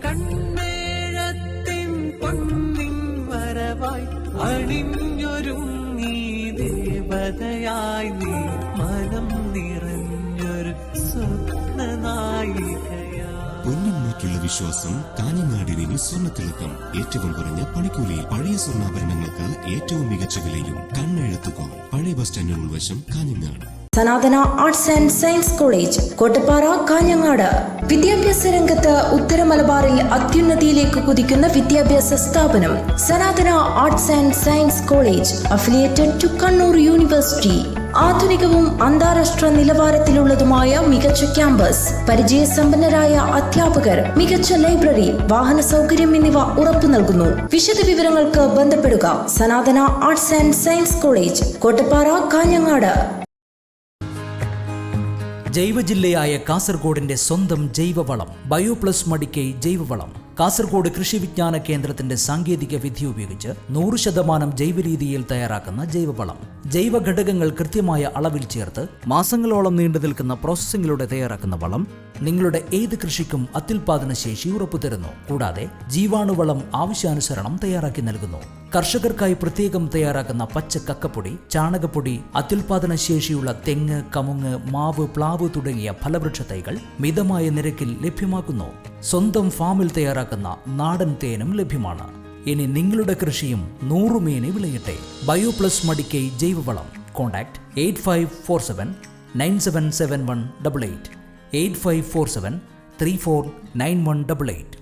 Speaker 11: കൺമേഴത്തിൻ പൊന്നിൻ വരവായി അണിഞ്ഞൊരുങ്ങി ദേവതയായി നീ മനം നിറഞ്ഞൊരു സ്വപ്നനായികയാ.
Speaker 12: പൊന്നിന്മേറ്റുള്ള വിശ്വാസം കാഞ്ഞങ്ങാടിന് സ്വർണ്ണത്തിളക്കം. ഏറ്റവും കുറഞ്ഞ പണിക്കൂലിയിൽ പഴയ സ്വർണ്ണാഭരണങ്ങൾക്ക് ഏറ്റവും മികച്ച വിലയും. കണ്ണെഴുത്തുകോൺ, പഴയ ബസ് സ്റ്റാൻഡിന് ഉൾവശം, Kanhangad.
Speaker 4: Sanathana arts and science college, Kottappara, Kanhangad. വിദ്യാഭ്യാസ രംഗത്ത് ഉത്തര മലബാറിൽ അത്യുന്നതിയിലേക്ക് കുതിക്കുന്ന വിദ്യാഭ്യാസ സ്ഥാപനം Sanathana arts and science college, affiliated to Kannur university. ആധുനികവും അന്താരാഷ്ട്ര നിലവാരത്തിലുള്ളതുമായ മികച്ച ക്യാമ്പസ്, പരിചയസമ്പന്നരായ അധ്യാപകർ, മികച്ച ലൈബ്രറി, വാഹന സൗകര്യം എന്നിവ ഉറപ്പു നൽകുന്നു. വിശദ വിവരങ്ങൾക്ക് ബന്ധപ്പെടുക. Sanathana arts and science college, Kottappara, Kanhangad.
Speaker 13: ജൈവജില്ലയായ കാസർഗോഡിന്റെ സ്വന്തം ജൈവവളം ബയോപ്ലസ് മടിക്കൈ ജൈവവളം. കാസർഗോഡ് കൃഷി വിജ്ഞാന കേന്ദ്രത്തിന്റെ സാങ്കേതിക വിദ്യ ഉപയോഗിച്ച് 100% ജൈവരീതിയിൽ തയ്യാറാക്കുന്ന ജൈവവളം. ജൈവ ഘടകങ്ങൾ കൃത്യമായ അളവിൽ ചേർത്ത് മാസങ്ങളോളം നീണ്ടു നിൽക്കുന്ന പ്രോസസ്സിംഗിലൂടെ തയ്യാറാക്കുന്ന വളം നിങ്ങളുടെ ഏത് കൃഷിക്കും അത്യുൽപാദന ശേഷി ഉറപ്പുതരുന്നു. കൂടാതെ ജീവാണുവളം ആവശ്യാനുസരണം തയ്യാറാക്കി നൽകുന്നു. കർഷകർക്കായി പ്രത്യേകം തയ്യാറാക്കുന്ന പച്ച കക്കപ്പൊടി, ചാണകപ്പൊടി, അത്യുൽപാദന ശേഷിയുള്ള തെങ്ങ്, കമുങ്ങ്, മാവ്, പ്ലാവ് തുടങ്ങിയ ഫലവൃക്ഷ തൈകൾ മിതമായ നിരക്കിൽ ലഭ്യമാക്കുന്നു. സ്വന്തം ഫാമിൽ തയ്യാറാക്കുന്ന നാടൻ തേനും ലഭ്യമാണ്. ഇനി നിങ്ങളുടെ കൃഷിയും 100 മേനി വിളയട്ടെ. ബയോപ്ലസ് മടിക്കൈ ജൈവവളം. കോൺടാക്ട് 8547 977188 8547 349188.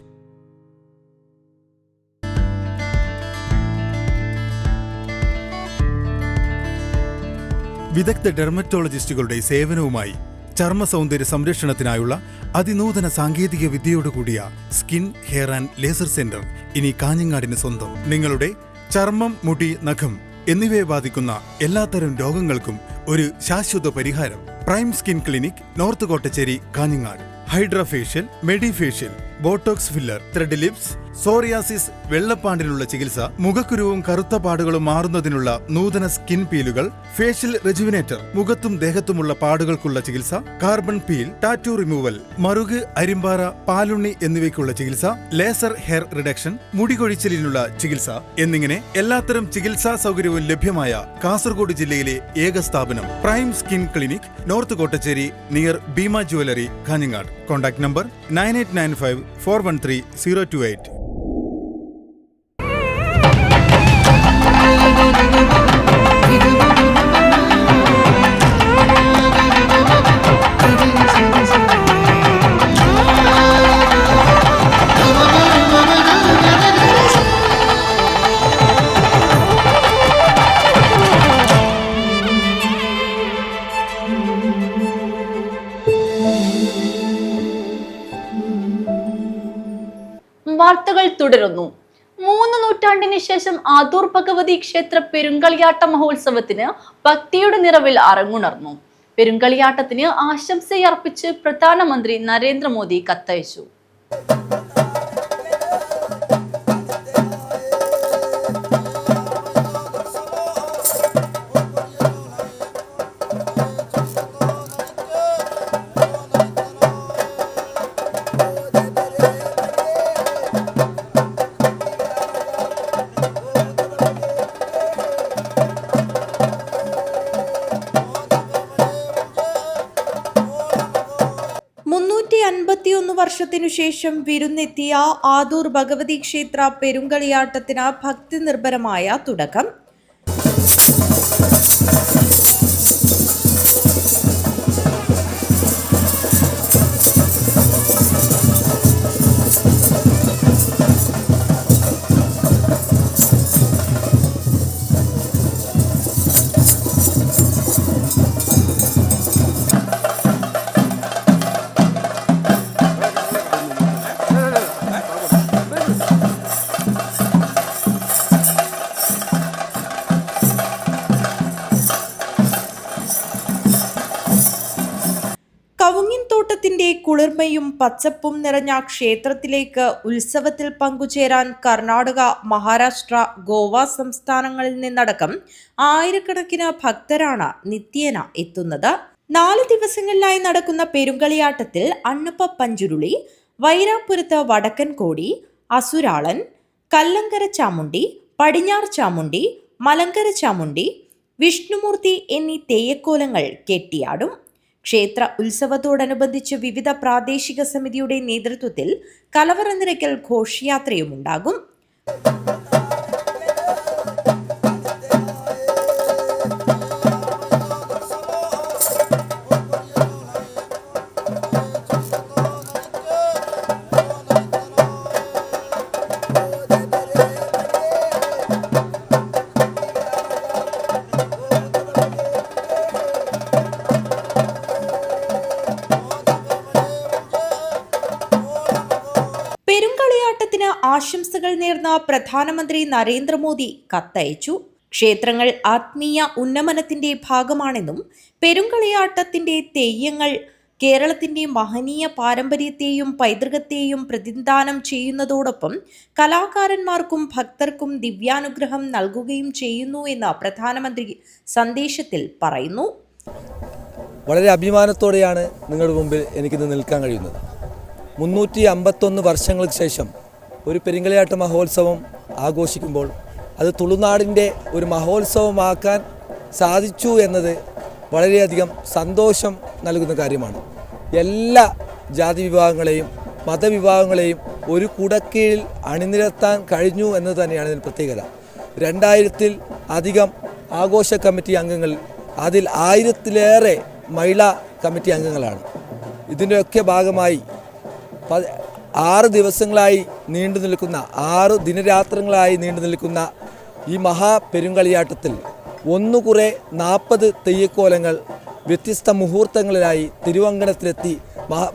Speaker 14: വിദഗ്ധ ഡെർമറ്റോളജിസ്റ്റുകളുടെ സേവനവുമായി ചർമ്മ സൗന്ദര്യ സംരക്ഷണത്തിനായുള്ള അതിനൂതന സാങ്കേതിക വിദ്യയോടുകൂടിയ skin, hair and laser centre ഇനി കാഞ്ഞങ്ങാടിന് സ്വന്തം. നിങ്ങളുടെ ചർമ്മം, മുടി, നഖം എന്നിവയെ ബാധിക്കുന്ന എല്ലാത്തരം രോഗങ്ങൾക്കും ഒരു ശാശ്വത പരിഹാരം. Prime skin clinic, north Kottachery, Kanhangad. Hydra facial, medi facial, botox filler, thread lips, psoriasis, വെള്ളപ്പാണ്ടിനുള്ള ചികിത്സ, മുഖക്കുരുവും കറുത്ത പാടുകളും മാറുന്നതിനുള്ള നൂതന സ്കിൻ പീലുകൾ, ഫേഷ്യൽ റെജുവിനേറ്റർ, മുഖത്തും ദേഹത്തുമുള്ള പാടുകൾക്കുള്ള ചികിത്സ, കാർബൺ പീൽ, ടാറ്റു റിമൂവൽ, മറുക്, അരിമ്പാറ, പാലുണ്ണി എന്നിവയ്ക്കുള്ള ചികിത്സ, ലേസർ ഹെയർ റിഡക്ഷൻ, മുടികൊഴിച്ചിലിനുള്ള ചികിത്സ എന്നിങ്ങനെ എല്ലാത്തരം ചികിത്സാ സൗകര്യവും ലഭ്യമായ കാസർഗോഡ് ജില്ലയിലെ ഏക സ്ഥാപനം prime skin clinic, north Kottacheri, near Bhima jewellery, Kanhangad. Contact number 9895 413 028.
Speaker 1: വാർത്തകൾ തുടരുന്നു. 3 നൂറ്റാണ്ടിന് ശേഷം ആദൂർ ഭഗവതി ക്ഷേത്ര പെരുങ്കളിയാട്ട മഹോത്സവത്തിന് ഭക്തിയുടെ നിറവിൽ അരങ്ങുണർന്നു. പെരുങ്കളിയാട്ടത്തിന് ആശംസയർപ്പിച്ച് പ്രധാനമന്ത്രി നരേന്ദ്രമോദി കത്തയച്ചു.
Speaker 4: വർഷത്തിനു ശേഷം വിരുന്നെത്തിയ ആദൂർ ഭഗവതി ക്ഷേത്ര പെരുങ്കളിയാട്ടത്തിന് ഭക്തി നിർഭരമായ തുടക്കം. കവുങ്ങിൻതോട്ടത്തിന്റെ കുളിർമയും പച്ചപ്പും നിറഞ്ഞ ക്ഷേത്രത്തിലേക്ക് ഉത്സവത്തിൽ പങ്കുചേരാൻ കർണാടക, മഹാരാഷ്ട്ര, ഗോവ സംസ്ഥാനങ്ങളിൽ നിന്നടക്കം ആയിരക്കണക്കിന് ഭക്തരാണ് നിത്യേന എത്തുന്നത്. 4 ദിവസങ്ങളിലായി നടക്കുന്ന പെരുങ്കളിയാട്ടത്തിൽ അണ്ണപ്പ പഞ്ചുരുളി, വൈരാപ്പുരത്ത് വടക്കൻകോടി, അസുരാളൻ, കല്ലങ്കര ചാമുണ്ടി, പടിഞ്ഞാർ ചാമുണ്ടി, മലങ്കര ചാമുണ്ടി, വിഷ്ണുമൂർത്തി എന്നീ തെയ്യക്കോലങ്ങൾ കെട്ടിയാടും. ക്ഷേത്ര ഉത്സവത്തോടനുബന്ധിച്ച് വിവിധ പ്രാദേശിക സമിതിയുടെ നേതൃത്വത്തിൽ കലവറ നിറയ്ക്കൽ ഘോഷയാത്രയുമുണ്ടാകും. പെരുങ്കളിയാട്ടത്തിന് ആശംസകൾ നേർന്ന പ്രധാനമന്ത്രി നരേന്ദ്രമോദി കത്തയച്ചു. ക്ഷേത്രങ്ങൾ ആത്മീയ ഉന്നമനത്തിന്റെ ഭാഗമാണെന്നും പെരുങ്കളിയാട്ടത്തിന്റെ തെയ്യങ്ങൾ കേരളത്തിന്റെ മഹനീയ പാരമ്പര്യത്തെയും പൈതൃകത്തെയും പ്രതിനിധാനം ചെയ്യുന്നതോടൊപ്പം കലാകാരന്മാർക്കും ഭക്തർക്കും ദിവ്യാനുഗ്രഹം നൽകുകയും ചെയ്യുന്നു എന്ന് പ്രധാനമന്ത്രി സന്ദേശത്തിൽ പറയുന്നു.
Speaker 15: വളരെ അഭിമാനത്തോടെയാണ് നിങ്ങളുടെ മുമ്പിൽ എനിക്കിന്ന് നിൽക്കാൻ കഴിയുന്നത്. 351 വർഷങ്ങൾക്ക് ശേഷം ഒരു പെരുങ്കളിയാട്ട മഹോത്സവം ആഘോഷിക്കുമ്പോൾ അത് തുളുനാടിൻ്റെ ഒരു മഹോത്സവമാക്കാൻ സാധിച്ചു എന്നത് വളരെയധികം സന്തോഷം നൽകുന്ന കാര്യമാണ്. എല്ലാ ജാതി വിഭാഗങ്ങളെയും മതവിഭാഗങ്ങളെയും ഒരു കുടക്കീഴിൽ അണിനിരത്താൻ കഴിഞ്ഞു എന്നത് തന്നെയാണ് ഇതിന് പ്രത്യേകത. 2000-ൽ അധികം ആഘോഷ കമ്മിറ്റി അംഗങ്ങൾ, അതിൽ 1000-ലേറെ മഹിളാ കമ്മിറ്റി അംഗങ്ങളാണ്. ഇതിൻ്റെയൊക്കെ ഭാഗമായി 6 ദിവസങ്ങളായി നീണ്ടു നിൽക്കുന്ന 6 ദിനരാത്രങ്ങളായി നീണ്ടു നിൽക്കുന്ന ഈ മഹാപെരുങ്കളിയാട്ടത്തിൽ ഒന്നുകുറെ 40 തെയ്യക്കോലങ്ങൾ വ്യത്യസ്ത മുഹൂർത്തങ്ങളിലായി തിരുവങ്കണത്തിലെത്തി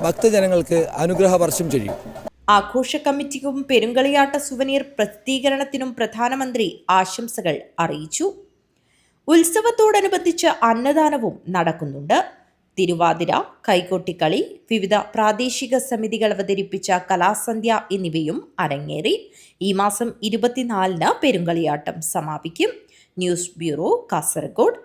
Speaker 15: ഭക്തജനങ്ങൾക്ക് അനുഗ്രഹവർഷം ചെയ്യും.
Speaker 4: ആഘോഷ കമ്മിറ്റിക്കും പെരുങ്കളിയാട്ട സുവനീർ പ്രസിദ്ധീകരണത്തിനും പ്രധാനമന്ത്രി ആശംസകൾ അറിയിച്ചു. ഉത്സവത്തോടനുബന്ധിച്ച് അന്നദാനവും നടക്കുന്നുണ്ട്. തിരുവാതിര, കൈകൊട്ടിക്കളി, വിവിധ പ്രാദേശിക സമിതികൾ അവതരിപ്പിച്ച കലാസന്ധ്യ എന്നിവയും അരങ്ങേറി. ഈ മാസം 24-ന് പെരുങ്കളിയാട്ടം സമാപിക്കും. News bureau, Kasaragod.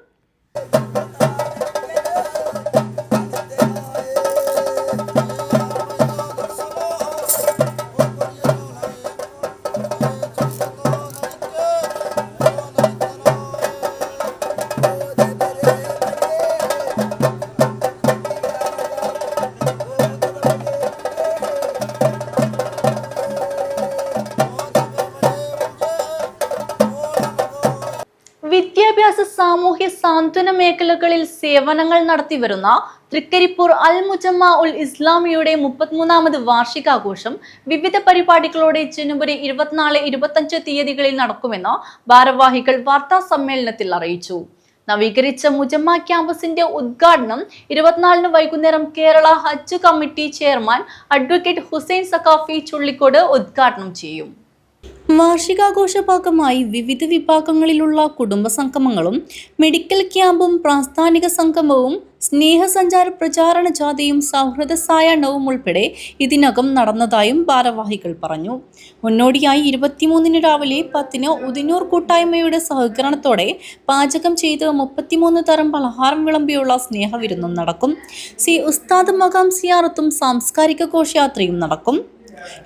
Speaker 1: വിദ്യാഭ്യാസ, സാമൂഹ്യ സാന്ത്വന മേഖലകളിൽ സേവനങ്ങൾ നടത്തിവരുന്ന തൃക്കരിപ്പൂർ അൽ മുജമ്മ ഉൽ ഇസ്ലാമിയുടെ 33ാമത് വാർഷികാഘോഷം വിവിധ പരിപാടികളോടെ ജനുവരി 24-25 തീയതികളിൽ നടക്കുമെന്ന് ഭാരവാഹികൾ വാർത്താ സമ്മേളനത്തിൽ അറിയിച്ചു. നവീകരിച്ച മുജമ്മ ക്യാമ്പസിന്റെ ഉദ്ഘാടനം 24-ന് വൈകുന്നേരം Kerala Hajj committee chairman advocate Hussain Saqafi Chullikode ഉദ്ഘാടനം ചെയ്യും. വാർഷികാഘോഷ ഭാഗമായി വിവിധ വിഭാഗങ്ങളിലുള്ള കുടുംബ സംഗമങ്ങളും മെഡിക്കൽ ക്യാമ്പും പ്രാസ്ഥാനിക സംഗമവും സ്നേഹസഞ്ചാര പ്രചാരണ ജാഥയും സൗഹൃദ സായാഹ്നവും ഉൾപ്പെടെ ഇതിനകം നടന്നതായും ഭാരവാഹികൾ പറഞ്ഞു. മുന്നോടിയായി 23-ന് രാവിലെ 10-ന് ഉദിനൂർ കൂട്ടായ്മയുടെ സഹകരണത്തോടെ പാചകം ചെയ്ത് 33 തരം പലഹാരം വിളമ്പിയുള്ള സ്നേഹവിരുന്നും നടക്കും. സി ഉസ്താദ് മഖാം സിയാറത്തും സാംസ്കാരിക ഘോഷയാത്രയും നടക്കും.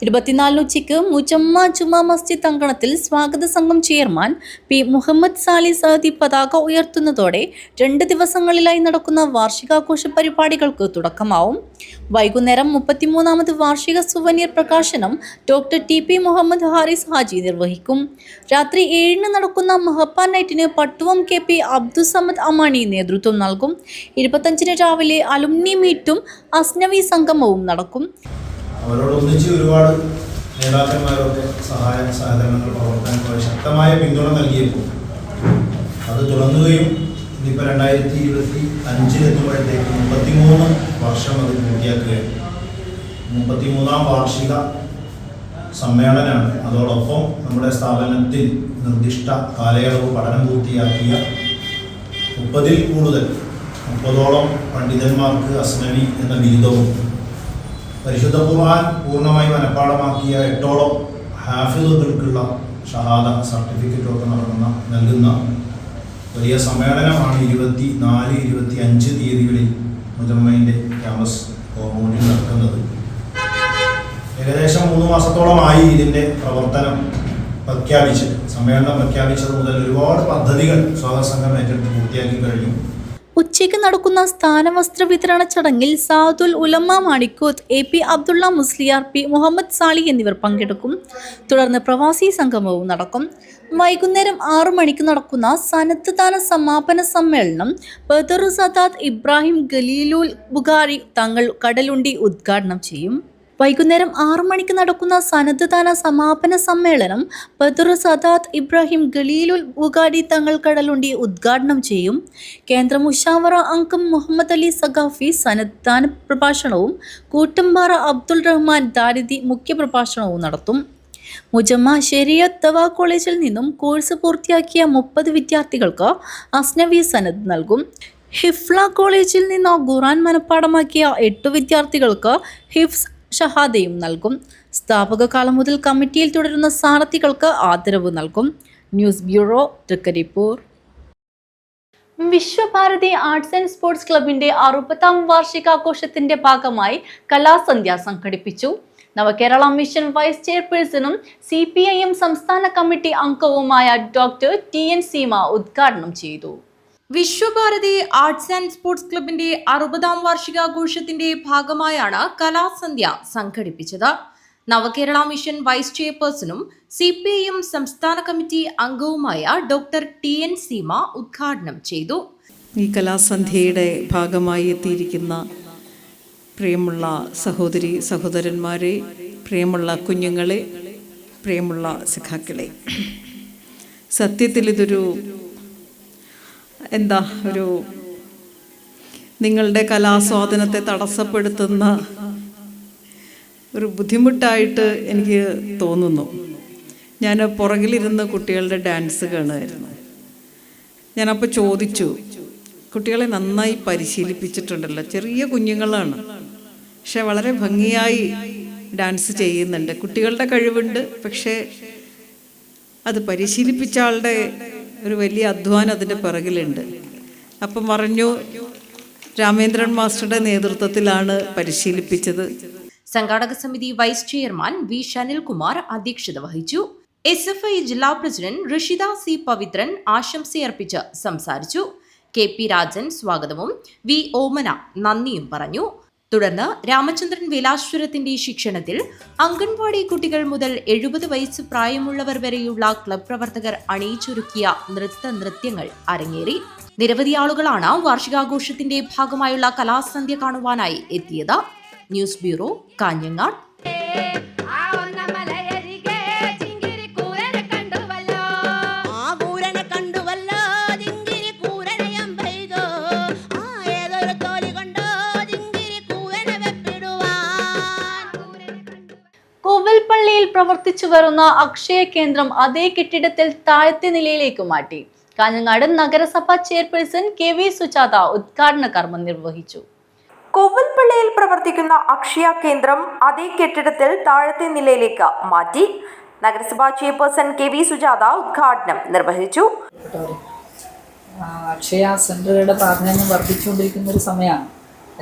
Speaker 1: 24-ന് ഉച്ചയ്ക്ക് മുജമ്മ ജുമാ മസ്ജിദ് അങ്കണത്തിൽ സ്വാഗത സംഘം ചെയർമാൻ പി മുഹമ്മദ് സാലി സഹദി പതാക ഉയർത്തുന്നതോടെ 2 ദിവസങ്ങളിലായി നടക്കുന്ന വാർഷികാഘോഷ പരിപാടികൾക്ക് തുടക്കമാവും. വൈകുന്നേരം 33ാമത് വാർഷിക സുവനീർ പ്രകാശനം ഡോക്ടർ ടി.പി. മുഹമ്മദ് ഹാരിസ് ഹാജി നിർവഹിക്കും. രാത്രി 7-ന് നടക്കുന്ന മഹപ്പ നൈറ്റിന് പട്ടുവം കെ.പി. അബ്ദുസമദ് അമാനി നേതൃത്വം നൽകും. 25-ന് രാവിലെ അലുമിനി മീറ്റും അസ്നവി സംഗമവും നടക്കും.
Speaker 3: അവരോടൊന്നിച്ച് ഒരുപാട് നേതാക്കന്മാരൊക്കെ സഹായ സഹകരണങ്ങൾ പ്രവർത്തനങ്ങൾ ശക്തമായ പിന്തുണ നൽകിയപ്പോൾ അത് തുടങ്ങുകയും ഇന്നിപ്പോൾ 2025 എത്തുമ്പോഴത്തേക്ക് 33 വർഷം അത് പൂർത്തിയാക്കുകയാണ്. 33ാം വാർഷിക സമ്മേളനമാണ്. അതോടൊപ്പം നമ്മുടെ സ്ഥാപനത്തിൽ നിർദ്ദിഷ്ട കാലയളവ് പഠനം പൂർത്തിയാക്കിയ 30-ൽ കൂടുതൽ 30ഓളം പണ്ഡിതന്മാർക്ക് അസ്നവി എന്ന ബിരുദവും പരിശുദ്ധ ഖുർആൻ പൂർണ്ണമായി മനഃപ്പാഠമാക്കിയ 8ഓളം ഹാഫിളുകൾക്കുള്ള ഷഹാദ സർട്ടിഫിക്കറ്റൊക്കെ നൽകുന്ന വലിയ സമ്മേളനമാണ് 24-25 തീയതികളിൽ മുജമ്മയിൻ്റെ ക്യാമ്പസ് കോമ്പൗണ്ടിൽ നടക്കുന്നത്. ഏകദേശം 3 മാസത്തോളമായി ഇതിൻ്റെ പ്രവർത്തനം പ്രഖ്യാപിച്ച്, സമ്മേളനം പ്രഖ്യാപിച്ചത് മുതൽ ഒരുപാട് പദ്ധതികൾ സ്വാഗത സംഘം ഏറ്റെടുത്ത് പൂർത്തിയാക്കി കഴിഞ്ഞു.
Speaker 1: ഉച്ചയ്ക്ക് നടക്കുന്ന സ്ഥാനവസ്ത്ര വിതരണ ചടങ്ങിൽ സാദുൽ ഉലമ മാണിക്കോത്ത്, AP അബ്ദുള്ള മുസ്ലിയാർ, P മുഹമ്മദ് സാലി എന്നിവർ പങ്കെടുക്കും. തുടർന്ന് പ്രവാസി സംഗമവും നടക്കും. വൈകുന്നേരം 6 മണിക്ക് നടക്കുന്ന സനത്ത് ദാന സമാപന സമ്മേളനം ബദറു സദാത്ത് ഇബ്രാഹിം ഖലീലുൽ ബുഖാരി തങ്ങൾ കടലുണ്ടി ഉദ്ഘാടനം ചെയ്യും. വൈകുന്നേരം 6 മണിക്ക് നടക്കുന്ന സനത്ത് ദാന സമാപന സമ്മേളനം ബദറു സദാത്ത് ഇബ്രാഹിം ഖലീലുൽ ബുഖാരി തങ്ങൾ കടലുണ്ടി ഉദ്ഘാടനം ചെയ്യും. കേന്ദ്ര മുഷാവറ അംഗം മുഹമ്മദ് അലി സഖാഫി സനത്ത് ദാന പ്രഭാഷണവും കൂട്ടമ്പാറ അബ്ദുൾ റഹ്മാൻ ദാരിദി മുഖ്യപ്രഭാഷണവും നടത്തും. മുജമ്മ ശരിയത്ത് ദവാ കോളേജിൽ നിന്നും കോഴ്സ് പൂർത്തിയാക്കിയ 30 വിദ്യാർത്ഥികൾക്ക് അസ്നവി സനദ് നൽകും. ഹിഫ്ല കോളേജിൽ നിന്ന് ഖുർആൻ മനഃപ്പാഠമാക്കിയ 8 വിദ്യാർത്ഥികൾക്ക് ഹിഫ്സ് ഷഹാദയും നൽകും. സ്ഥാപക കാലം മുതൽ കമ്മിറ്റിയിൽ തുടരുന്ന സാരഥികൾക്ക് ആദരവ് നൽകും. News bureau, Trikaripur. Vishwabharathi arts and sports ക്ലബിന്റെ 60ാം വാർഷികാഘോഷത്തിന്റെ ഭാഗമായി കലാസന്ധ്യ സംഘടിപ്പിച്ചു. നവകേരള മിഷൻ വൈസ് ചെയർപേഴ്സണും CPIM സംസ്ഥാന കമ്മിറ്റി അംഗവുമായ ഡോക്ടർ TN സീമ ഉദ്ഘാടനം ചെയ്തു.
Speaker 4: വിശ്വഭാരതി ആർട്സ് ആൻഡ് സ്പോർട്സ് ക്ലബിന്റെ 60ാം വാർഷികാഘോഷത്തിന്റെ ഭാഗമായാണ് കലാസന്ധ്യ സംഘടിപ്പിച്ചത്. നവകേരള മിഷൻ വൈസ് ചെയർപേഴ്സണും CPIM സംസ്ഥാന കമ്മിറ്റി അംഗവുമായ ഡോക്ടർ TN സീമ ഉദ്ഘാടനം ചെയ്തു.
Speaker 16: ഈ കലാസന്ധ്യയുടെ ഭാഗമായി എത്തിയിരിക്കുന്ന പ്രിയമുള്ള സഹോദരി സഹോദരന്മാരെ, പ്രിയമുള്ള കുഞ്ഞുങ്ങളെ, പ്രിയമുള്ള സഖാക്കളെ, സത്യത്തിൽ ഇതൊരു നിങ്ങളുടെ കലാസ്വാദനത്തെ തടസ്സപ്പെടുത്തുന്ന ഒരു ബുദ്ധിമുട്ടായിട്ട് എനിക്ക് തോന്നുന്നു. ഞാൻ പുറകിലിരുന്ന് കുട്ടികളുടെ ഡാൻസ് കാണുമായിരുന്നു. ഞാനപ്പോൾ ചോദിച്ചു, കുട്ടികളെ നന്നായി പരിശീലിപ്പിച്ചിട്ടുണ്ടല്ലോ, ചെറിയ കുഞ്ഞുങ്ങളാണ്, പക്ഷെ വളരെ ഭംഗിയായി ഡാൻസ് ചെയ്യുന്നുണ്ട്, കുട്ടികളുടെ കഴിവുണ്ട്, പക്ഷേ അത് പരിശീലിപ്പിച്ച ആളുടെ ഒരു വലിയ അധ്വാനം അതിൻ്റെ പിറകിലുണ്ട്. അപ്പം പറഞ്ഞു, രാമേന്ദ്രൻ മാസ്റ്ററുടെ നേതൃത്വത്തിലാണ് പരിശീലിപ്പിച്ചത്.
Speaker 4: സംഘാടക സമിതി വൈസ് ചെയർമാൻ V ഷനിൽകുമാർ അധ്യക്ഷത വഹിച്ചു. SFI ജില്ലാ പ്രസിഡന്റ് ഋഷിത C പവിത്രൻ ആശംസയർപ്പിച്ച് സംസാരിച്ചു. KP രാജൻ സ്വാഗതവും V ഓമന നന്ദിയും പറഞ്ഞു. തുടർന്ന് രാമചന്ദ്രൻ വേലാശ്വരത്തിന്റെ ശിക്ഷണത്തിൽ അംഗൻവാടി കുട്ടികൾ മുതൽ 70 വയസ്സ് പ്രായമുള്ളവർ വരെയുള്ള ക്ലബ് പ്രവർത്തകർ അണിയിച്ചൊരുക്കിയ നൃത്യങ്ങൾ അരങ്ങേറി. നിരവധി ആളുകളാണ് വാർഷികാഘോഷത്തിന്റെ ഭാഗമായുള്ള കലാസന്ധ്യ കാണുവാനായി എത്തിയത്. News bureau, Kanhangad.
Speaker 1: കോവിൽപ്പള്ളിയിൽ പ്രവർത്തിച്ചു വരുന്ന അക്ഷയ കേന്ദ്രം അതേ കെട്ടിടത്തിൽ താഴത്തെ നിലയിലേക്ക് മാറ്റി. കാഞ്ഞങ്ങാട് നഗരസഭ ചെയർപേഴ്സൺ KV സുജാത ഉദ്ഘാടന കർമ്മം നിർവഹിച്ചു.
Speaker 4: കോവിൽപ്പള്ളിയിൽ പ്രവർത്തിക്കുന്ന അക്ഷയ കേന്ദ്രം അതേ കെട്ടിടത്തിൽ താഴത്തെ നിലയിലേക്ക് മാറ്റി. നഗരസഭാ ചെയർപേഴ്സൺ KV സുജാത ഉദ്ഘാടനം നിർവഹിച്ചു.
Speaker 8: അക്ഷയ സെന്ററുകളുടെ പ്രാധാന്യം വർദ്ധിച്ചുകൊണ്ടിരിക്കുന്ന ഒരു സമയമാണ്.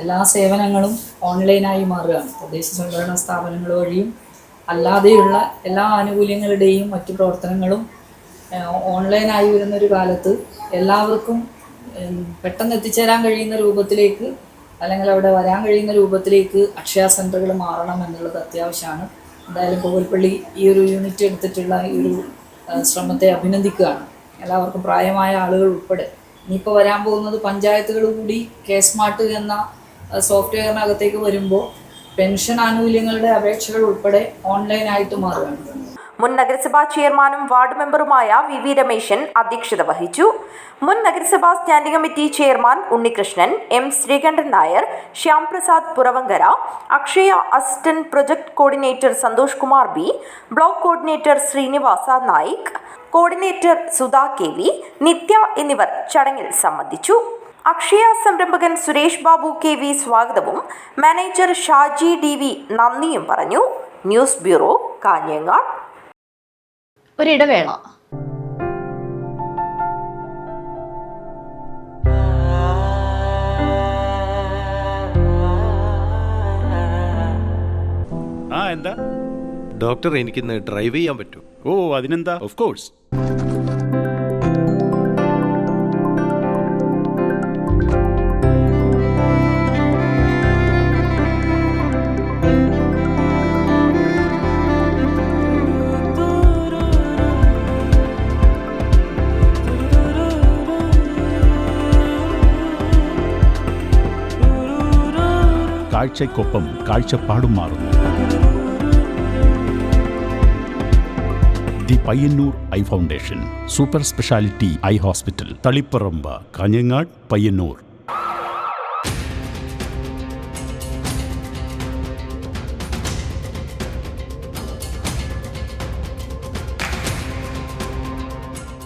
Speaker 8: എല്ലാ സേവനങ്ങളും ഓൺലൈനായി മാറുകയാണ്. തദ്ദേശ സ്വയംഭരണ സ്ഥാപനങ്ങൾ വഴിയും അല്ലാതെയുള്ള എല്ലാ ആനുകൂല്യങ്ങളുടെയും മറ്റു പ്രവർത്തനങ്ങളും ഓൺലൈനായി വരുന്നൊരു കാലത്ത് എല്ലാവർക്കും പെട്ടെന്ന് എത്തിച്ചേരാൻ കഴിയുന്ന രൂപത്തിലേക്ക്, അല്ലെങ്കിൽ അവിടെ വരാൻ കഴിയുന്ന രൂപത്തിലേക്ക് അക്ഷയ സെൻ്ററുകൾ മാറണം എന്നുള്ളത് അത്യാവശ്യമാണ്. എന്തായാലും കോവിൽപ്പള്ളി ഈ ഒരു യൂണിറ്റ് എടുത്തിട്ടുള്ള ഈ ഒരു ശ്രമത്തെ അഭിനന്ദിക്കുകയാണ്. എല്ലാവർക്കും പ്രായമായ ആളുകൾ ഉൾപ്പെടെ. ഇനിയിപ്പോൾ വരാൻ പോകുന്നത് പഞ്ചായത്തുകൾ കൂടി K-സ്മാർട്ട് എന്ന സോഫ്റ്റ്വെയറിനകത്തേക്ക് വരുമ്പോൾ പെൻഷൻ ആനുകൂല്യങ്ങളുടെ അപേക്ഷകൾ ഉൾപ്പെടെ ഓൺലൈനായിട്ട് മാറുകയാണ്.
Speaker 4: മുൻ നഗരസഭാ ചെയർമാനും വാർഡ് മെമ്പറുമായ VV രമേശൻ അധ്യക്ഷത വഹിച്ചു. മുൻ നഗരസഭാ standing committee chairman Unnikrishnan, M Sreekantan Nair, Shyam Prasad Puravankara, Akshaya assistant project coordinator Santhosh Kumar B, block coordinator Srinivasa Naik, coordinator Sudha KV, Nithya എന്നിവർ ചടങ്ങിൽ സംബന്ധിച്ചു. അക്ഷയ സംരംഭകൻ സുരേഷ് ബാബു KV സ്വാഗതവും മാനേജർ ഷാജി DV നന്ദിയും പറഞ്ഞു. News bureau, Kanhangad.
Speaker 1: ഒരിടവേള.
Speaker 17: എന്താ?
Speaker 18: ഡോക്ടർ, എനിക്കിന്ന് ഡ്രൈവ് ചെയ്യാൻ പറ്റും?
Speaker 17: ഓ, അതിനെന്താ, ഓഫ് കോഴ്സ്. കാഴ്ചയ്ക്കൊപ്പം കാഴ്ചപ്പാടും മാറുന്നു. The Payyanur eye foundation super speciality eye hospital, Taliparamba, Kanhangad, Payyanur.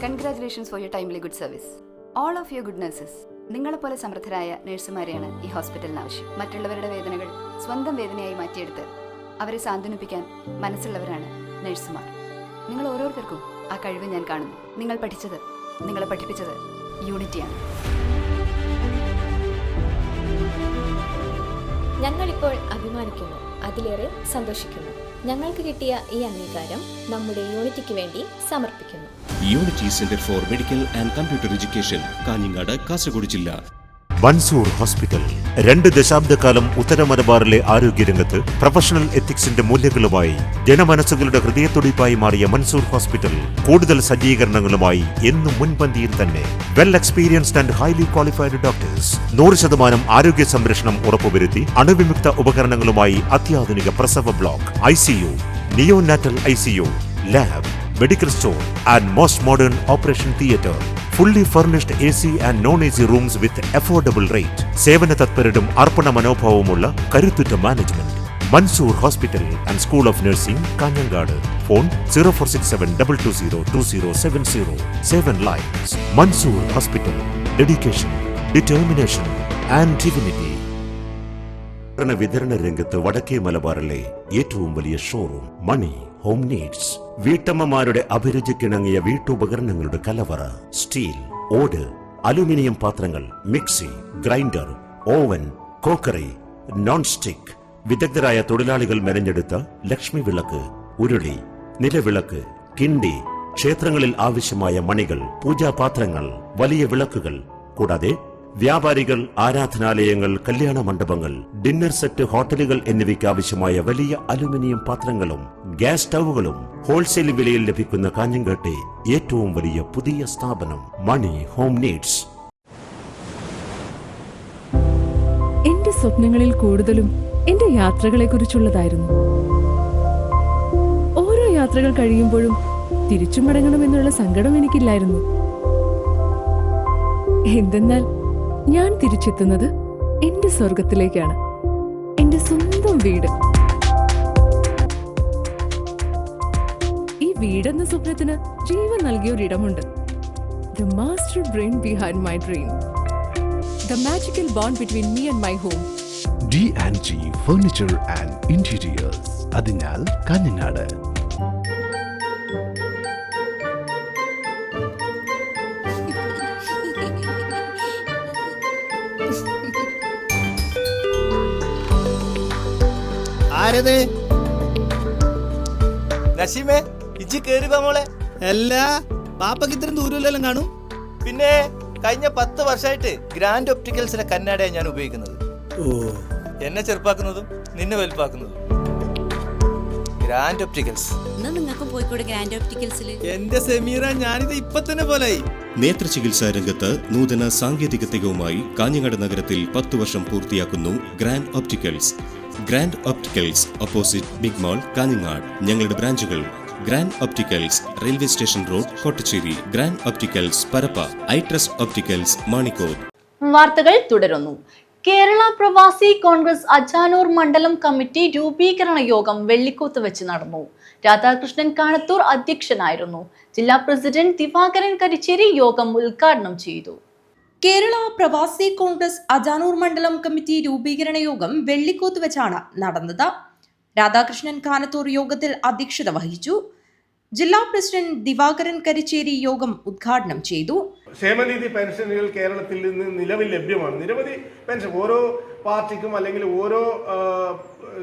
Speaker 19: Congratulations for your timely good service. All of your good nurses. നിങ്ങളെപ്പോലെ സമർത്ഥരായ നഴ്സുമാരെയാണ് ഈ ഹോസ്പിറ്റലിന് ആവശ്യം. മറ്റുള്ളവരുടെ വേദനകൾ സ്വന്തം വേദനയായി മാറ്റിയെടുത്ത് അവരെ സാന്ത്വനിപ്പിക്കാൻ മനസ്സുള്ളവരാണ് നഴ്സുമാർ. നിങ്ങൾ ഓരോരുത്തർക്കും ആ കഴിവ് ഞാൻ കാണുന്നു. നിങ്ങൾ പഠിച്ചത്, നിങ്ങളെ പഠിപ്പിച്ചത് യൂണിറ്റിയാണ്.
Speaker 20: ഞങ്ങളിപ്പോൾ അഭിമാനിക്കുന്നു, അതിലേറെ സന്തോഷിക്കുന്നു. ഞങ്ങൾക്ക് കിട്ടിയ ഈ അംഗീകാരം നമ്മുടെ യൂണിറ്റിക്ക് വേണ്ടി സമർപ്പിക്കുന്നു.
Speaker 12: Unity centre for medical and computer education, Kanhangad, Kasaragod ജില്ല.
Speaker 21: മൻസൂർ ഹോസ്പിറ്റൽ 2 ദശാബ്ദക്കാലം ഉത്തര മലബാറിലെ ആരോഗ്യരംഗത്ത് പ്രൊഫഷണൽ എത്തിക്സിന്റെ മൂല്യങ്ങളുമായി ജനമനസ്സുകളുടെ ഹൃദയത്തുടിപ്പായി മാറിയ മൻസൂർ ഹോസ്പിറ്റൽ കൂടുതൽ സജ്ജീകരണങ്ങളുമായി എന്നും മുൻപന്തിയിൽ തന്നെ. Well experienced and highly qualified doctors, 100% ആരോഗ്യ സംരക്ഷണം ഉറപ്പുവരുത്തി അണുവിമുക്ത ഉപകരണങ്ങളുമായി അത്യാധുനിക പ്രസവ block, ICU, neonatal ICU, lab, medical store and most modern operation theatre. Fully furnished AC and non-AC rooms with affordable rate. സേവന തത്പരരും അർപ്പണ മനോഭാവമുള്ള കരുത്തുറ്റ management. Mansoor hospital and school of nursing, Kanhangad. Phone 0467220270. 7 lines. Mansoor hospital. Dedication, determination and divinity. വിതരണ രംഗത്ത് വടക്കേ മലബാറിലെ ഏറ്റവും വലിയ ഷോറൂം മണി ഹോം നീഡ്സ്. വീട്ടമ്മമാരുടെ അഭിരുചിക്കിണങ്ങിയ വീട്ടുപകരണങ്ങളുടെ കലവറ. സ്റ്റീൽ, ഓട്, അലുമിനിയം പാത്രങ്ങൾ, mixie, grinder, oven, crockery, non stick. വിദഗ്ധരായ തൊഴിലാളികൾ മെനഞ്ഞെടുത്ത ലക്ഷ്മി വിളക്ക്, ഉരുളി, നിലവിളക്ക്, കിണ്ടി, ക്ഷേത്രങ്ങളിൽ ആവശ്യമായ മണികൾ, പൂജാപാത്രങ്ങൾ, വലിയ വിളക്കുകൾ, കൂടാതെ വ്യാപാരികൾ, ആരാധനാലയങ്ങൾ, കല്യാണ മണ്ഡപങ്ങൾ, ഡിന്നർ സെറ്റ്, ഹോട്ടലുകൾ എന്നിവയ്ക്ക് ആവശ്യമായ വലിയ അലുമിനിയം പാത്രങ്ങളും ഗ്യാസ് സ്റ്റൗവുകളും ഹോൾസെയിൽ വിലയിൽ ലഭിക്കുന്ന കാഞ്ഞങ്ങാട്ടെ ഏറ്റവും വലിയ പുതിയ സ്ഥാപനം മണി ഹോം നീഡ്സ്.
Speaker 22: എന്റെ സ്വപ്നങ്ങളിൽ കൂടുതലും എന്റെ യാത്രകളെ കുറിച്ചുള്ളതായിരുന്നു. ഓരോ യാത്രകൾ കഴിയുമ്പോഴും തിരിച്ചു മടങ്ങണമെന്നുള്ള സങ്കടം എനിക്കില്ലായിരുന്നു. എന്തെന്നാൽ ഞാൻ തിരിച്ചെത്തുന്നത് എന്റെ സ്വർഗത്തിലേക്കാണ്, എന്റെ സ്വന്തം വീട്. ഈ വീടെന്ന സ്വപ്നത്തിന് ജീവൻ നൽകിയ ഒരിടമുണ്ട്. The master brain behind my dream. The magical bond between me and my home.
Speaker 12: D&G Furniture and Interiors, Athinjal, Kanhangad.
Speaker 23: ആരത്? നസീമേ, ഇജ്ജ് കേറി വാ മോളെ. എല്ലാ പാപ്പക്ക് ഇത്രയും ദൂരമില്ലെല്ലാം കാണും. പിന്നെ കഴിഞ്ഞ 10 വർഷമായിട്ട് ഗ്രാൻഡ് ഒപ്റ്റിക്കൽസിലെ കണ്ണാടയാണ് ഞാൻ ഉപയോഗിക്കുന്നത്. ഓ, എന്നെ ചെറുപ്പാക്കുന്നതും നിന്നെ വലുപ്പാക്കുന്നതും ഗ്രാൻഡ് ഒപ്റ്റിക്കൽസ്.
Speaker 24: നിങ്ങൾക്കും പോയിക്കൂടെ ഗ്രാൻഡ് ഒപ്റ്റിക്കൽസിൽ?
Speaker 23: എന്റെ സെമീറ, ഞാനിത് ഇപ്പൊ തന്നെ പോലായി.
Speaker 12: നേത്രചികിത്സാ രംഗത്ത് നൂതന സാങ്കേതികതയുമായി കാഞ്ഞങ്ങാട് നഗരത്തിൽ 10 വർഷം പൂർത്തിയാക്കുന്നു grand opticals. Grand opticals, opposite big mall, Kanhangad. ഞങ്ങളുടെ ബ്രാഞ്ചുകൾ: grand opticals, railway station road, Kottachery. Grand opticals, Parappa. Eye trust opticals, Manikoth.
Speaker 1: വാർത്തകൾ തുടരുന്നു. കേരള പ്രവാസി കോൺഗ്രസ് അജാനൂർ മണ്ഡലം കമ്മിറ്റി രൂപീകരണ യോഗം വെള്ളിക്കോത്ത് വെച്ച് നടന്നു. രാധാകൃഷ്ണൻ കാണത്തൂർ അധ്യക്ഷനായിരുന്നു. ജില്ലാ പ്രസിഡന്റ് ദിവാകരൻ കരിച്ചേരി യോഗം ഉദ്ഘാടനം ചെയ്തു.
Speaker 4: കേരള പ്രവാസി കോൺഗ്രസ് അജാനൂർ മണ്ഡലം കമ്മിറ്റി രൂപീകരണ യോഗം വെള്ളിക്കോത്ത് വെച്ചാണ് നടന്നത്. രാധാകൃഷ്ണൻ കാണത്തൂർ യോഗത്തിൽ അധ്യക്ഷത വഹിച്ചു. ജില്ലാ പ്രസിഡന്റ് ദിവാകരൻ കരിച്ചേരി യോഗം ഉദ്ഘാടനം ചെയ്തു.
Speaker 3: ക്ഷേമനിധി പെൻഷനുകൾ കേരളത്തിൽ നിന്ന് നിലവിൽ ലഭ്യമാണ്. നിരവധി പെൻഷൻ ഓരോ പാർട്ടിക്കും അല്ലെങ്കിൽ ഓരോ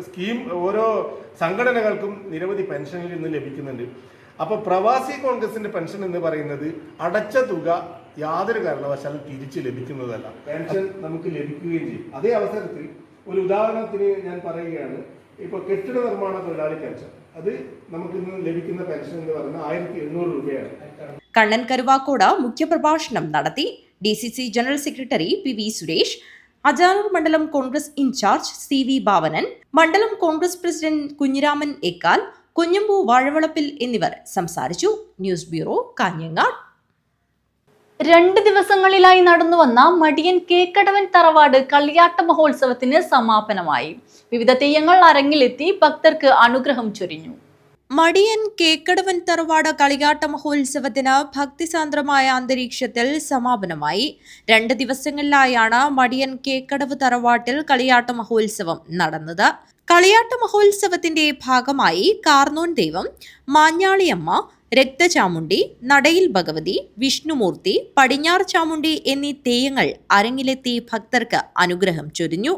Speaker 2: സ്കീം ഓരോ സംഘടനകൾക്കും നിരവധി പെൻഷനുകൾ ഇന്ന് ലഭിക്കുന്നുണ്ട്. അപ്പോൾ പ്രവാസി കോൺഗ്രസിന്റെ പെൻഷൻ എന്ന് പറയുന്നത് അടച്ച തുക യാതൊരു കാരണവശാലും തിരിച്ച് ലഭിക്കുന്നതല്ല. പെൻഷൻ നമുക്ക് ലഭിക്കുകയും ചെയ്യും. അതേ അവസരത്തിൽ ഒരു ഉദാഹരണത്തിന് ഞാൻ പറയുകയാണ്, ഇപ്പോൾ കെട്ടിട നിർമ്മാണ തൊഴിലാളി പെൻഷൻ, അത് നമുക്ക് ഇന്ന് ലഭിക്കുന്ന പെൻഷൻ എന്ന് പറയുന്നത് 1800 രൂപയാണ്.
Speaker 4: കണ്ണൻ കരുവാക്കോട് മുഖ്യപ്രഭാഷണം നടത്തി. DCC general secretary PV Suresh, Ajanur മണ്ഡലം കോൺഗ്രസ് ഇൻചാർജ് CV ഭാവനൻ, മണ്ഡലം കോൺഗ്രസ് പ്രസിഡന്റ് കുഞ്ഞിരാമൻ എക്കാൽ, കുഞ്ഞമ്പു വാഴവളപ്പിൽ എന്നിവർ സംസാരിച്ചു. News bureau, Kanhangad.
Speaker 1: 2 ദിവസങ്ങളിലായി നടന്നുവന്ന മടിയൻ കേക്കടവൻ തറവാട് കളിയാട്ട മഹോത്സവത്തിന് സമാപനമായി. വിവിധ തെയ്യങ്ങൾ അരങ്ങിലെത്തി ഭക്തർക്ക് അനുഗ്രഹം ചൊരിഞ്ഞു.
Speaker 4: മടിയൻ കേക്കടവൻ തറവാട് കളിയാട്ട മഹോത്സവത്തിന് ഭക്തിസാന്ദ്രമായ അന്തരീക്ഷത്തിൽ സമാപനമായി. 2 ദിവസങ്ങളിലായാണ് മടിയൻ കേക്കടവ് തറവാട്ടിൽ കളിയാട്ട മഹോത്സവം നടന്നത്. കളിയാട്ട മഹോത്സവത്തിന്റെ ഭാഗമായി കാർന്നോൻ ദൈവം, മാഞ്ഞാളിയമ്മ, രക്തചാമുണ്ടി, നടയിൽ ഭഗവതി, വിഷ്ണുമൂർത്തി, പടിഞ്ഞാർ ചാമുണ്ടി എന്നീ തെയ്യങ്ങൾ അരങ്ങിലെത്തി ഭക്തർക്ക് അനുഗ്രഹം ചൊരിഞ്ഞു.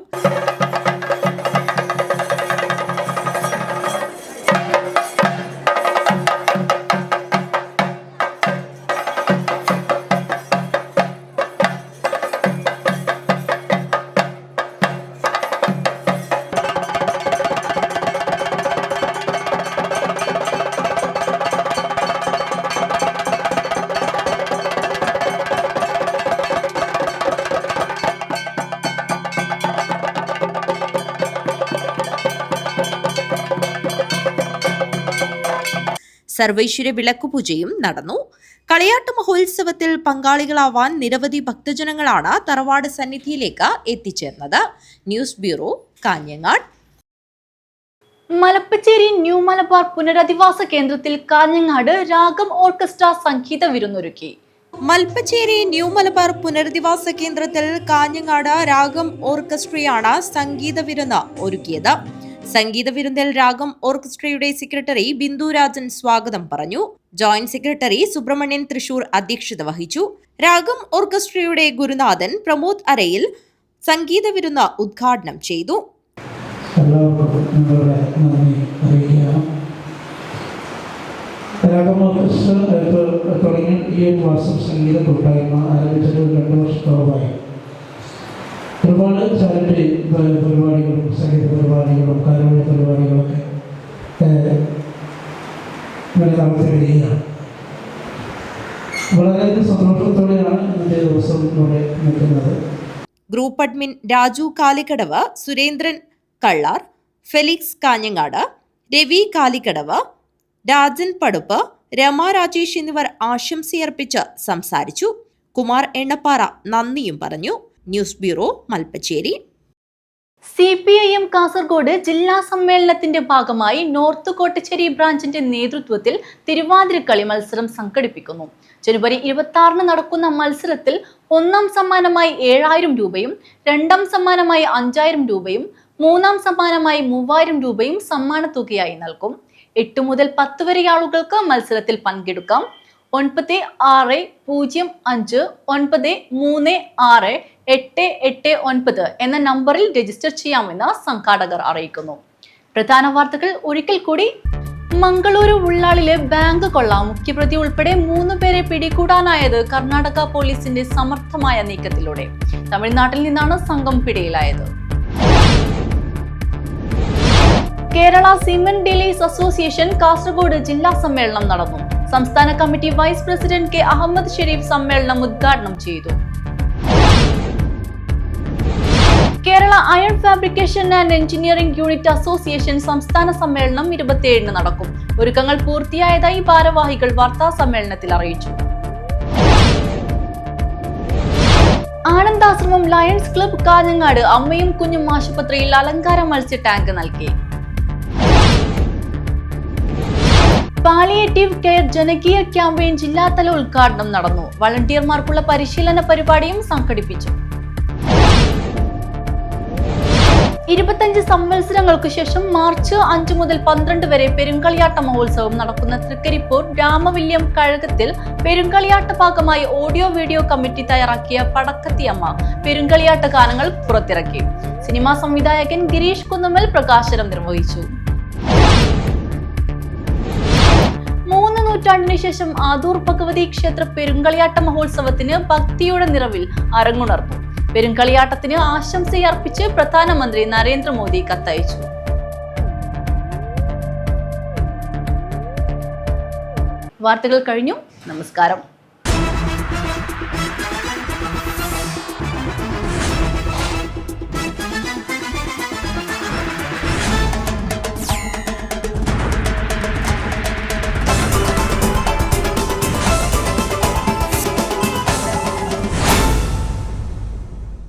Speaker 4: സർവൈശ്വര്യ വിളക്കുപൂജയും നടന്നു. കളിയാട്ട മഹോത്സവത്തിൽ പങ്കാളികളാവാൻ നിരവധി ഭക്തജനങ്ങളാണ് തറവാട് സന്നിധിയിലേക്ക് എത്തിച്ചേർന്നത്. News bureau, Kanhangad.
Speaker 1: Malappachery new Malabar പുനരധിവാസ കേന്ദ്രത്തിൽ കാഞ്ഞങ്ങാട് രാഗം ഓർക്കസ്ട്ര സംഗീത വിരുന്നൊരുക്കി.
Speaker 4: മൽപ്പച്ചേരി ന്യൂ മലബാർ പുനരധിവാസ കേന്ദ്രത്തിൽ കാഞ്ഞങ്ങാട് രാഗം ഓർക്കസ്ട്രയാണ് സംഗീത വിരുന്ന് ഒരുക്കിയത്. സംഗീത വിരുന്നിൽ രാഗം ഓർക്കസ്ട്രയുടെ സെക്രട്ടറി ബിന്ദു രാജൻ സ്വാഗതം പറഞ്ഞു. ജോയിന്റ് സെക്രട്ടറി സുബ്രഹ്മണ്യൻ തൃശൂർ അധ്യക്ഷത വഹിച്ചു. രാഗം ഓർക്കസ്ട്രയുടെ ഗുരുനാഥൻ പ്രമോദ് അരയിൽ സംഗീത വിരുന്ന് ഉദ്ഘാടനം ചെയ്തു.
Speaker 5: രാഗം ഓർക്കസ്ട്ര തുടങ്ങി ഈ മാസം സംഗീത കൂട്ടായ്മ ആരംഭിച്ചിട്ട് 2 വർഷത്തോളമായി. ഒരുപാട് ചാരിറ്റി പരിപാടികളും സംഗീത പരിപാടികളും കരോളി പരിപാടികളൊക്കെ ഇങ്ങനെ നടത്തി വരികയാണ്. വളരെയധികം സന്തോഷത്തോടെയാണ് ഇന്നത്തെ ദിവസം ഇവിടെ നിൽക്കുന്നത്.
Speaker 4: Group admin Raju Kalikkadavu, Surendran Kallar, Felix Kanhangad, Ravi Kalikkadavu, Rajan Paduppu, Rama Rajesh എന്നിവർ ആശംസയർപ്പിച്ച് സംസാരിച്ചു. കുമാർ എണ്ണപ്പാറ നന്ദിയും പറഞ്ഞു. News bureau, Malappachery.
Speaker 1: CPIM Kasaragod ജില്ലാ സമ്മേളനത്തിന്റെ ഭാഗമായി നോർത്ത് കോട്ടച്ചേരി ബ്രാഞ്ചിന്റെ നേതൃത്വത്തിൽ തിരുവാതിരക്കളി മത്സരം സംഘടിപ്പിക്കുന്നു. ജനുവരി 26 നടക്കുന്ന മത്സരത്തിൽ 1ാം സമ്മാനമായി 7000 രൂപയും 2ാം സമ്മാനമായി 5000 രൂപയും 3ാം സമ്മാനമായി 3000 രൂപയും സമ്മാന തുകയായി നൽകും. 8 മുതൽ 10 വരെ ആളുകൾക്ക് മത്സരത്തിൽ പങ്കെടുക്കാം. 96536889 എന്ന നമ്പറിൽ രജിസ്റ്റർ ചെയ്യാമെന്ന് സംഘാടകർ അറിയിക്കുന്നു. പ്രധാന വാർത്തകൾ ഒരിക്കൽ കൂടി. മംഗളൂരു ഉള്ളാളിലെ ബാങ്ക് കൊള്ള മുഖ്യപ്രതി ഉൾപ്പെടെ 3 പേരെ പിടികൂടാനായത് കർണാടക പോലീസിന്റെ സമർത്ഥമായ നീക്കത്തിലൂടെ. തമിഴ്നാട്ടിൽ നിന്നാണ് സംഘം പിടിയിലായത്. Kerala cement dealers association Kasaragod ജില്ലാ സമ്മേളനം നടന്നു. സംസ്ഥാന committee vice president K Ahmed Sharif സമ്മേളനം ഉദ്ഘാടനം ചെയ്തു. Kerala iron fabrication and engineering unit association സംസ്ഥാന സമ്മേളനം 27 നടക്കും. ഒരുക്കങ്ങൾ പൂർത്തിയായതായി ഭാരവാഹികൾ വാർത്താ സമ്മേളനത്തിൽ അറിയിച്ചു. ആനന്ദാശ്രമം ലയൺസ് ക്ലബ് കാഞ്ഞങ്ങാട് അമ്മയും കുഞ്ഞും ആശുപത്രിയിൽ അലങ്കാര മത്സ്യ ടാങ്ക് നൽകി. പാലിയേറ്റീവ് കെയർ ജനകീയ ക്യാമ്പയിൻ ജില്ലാതല ഉദ്ഘാടനം നടന്നു. വളണ്ടിയർമാർക്കുള്ള പരിശീലന പരിപാടിയും സംഘടിപ്പിച്ചു. 25 സംവത്സരങ്ങൾക്ക് ശേഷം മാർച്ച് 5 മുതൽ 12 വരെ പെരുങ്കളിയാട്ട മഹോത്സവം നടക്കുന്ന തൃക്കരിപ്പൂർ രാമവില്യം കഴകത്തിൽ പെരുങ്കളിയാട്ട ഭാഗമായി ഓഡിയോ വീഡിയോ കമ്മിറ്റി തയ്യാറാക്കിയ പടക്കത്തിയമ്മ പെരുങ്കളിയാട്ട ഗാനങ്ങൾ പുറത്തിറക്കി. സിനിമാ സംവിധായകൻ ഗിരീഷ് കുന്നുമ്മൽ പ്രകാശനം നിർവഹിച്ചു. 3 നൂറ്റാണ്ടിനു ശേഷം ആദൂർ ഭഗവതി ക്ഷേത്ര പെരുങ്കളിയാട്ട മഹോത്സവത്തിന് ഭക്തിയുടെ നിറവിൽ അരങ്ങുണർന്നു. പെരുങ്കളിയാട്ടത്തിന് ആശംസയർപ്പിച്ച് പ്രധാനമന്ത്രി നരേന്ദ്രമോദി കത്തയച്ചു. വാർത്തകൾ കഴിഞ്ഞു. നമസ്കാരം.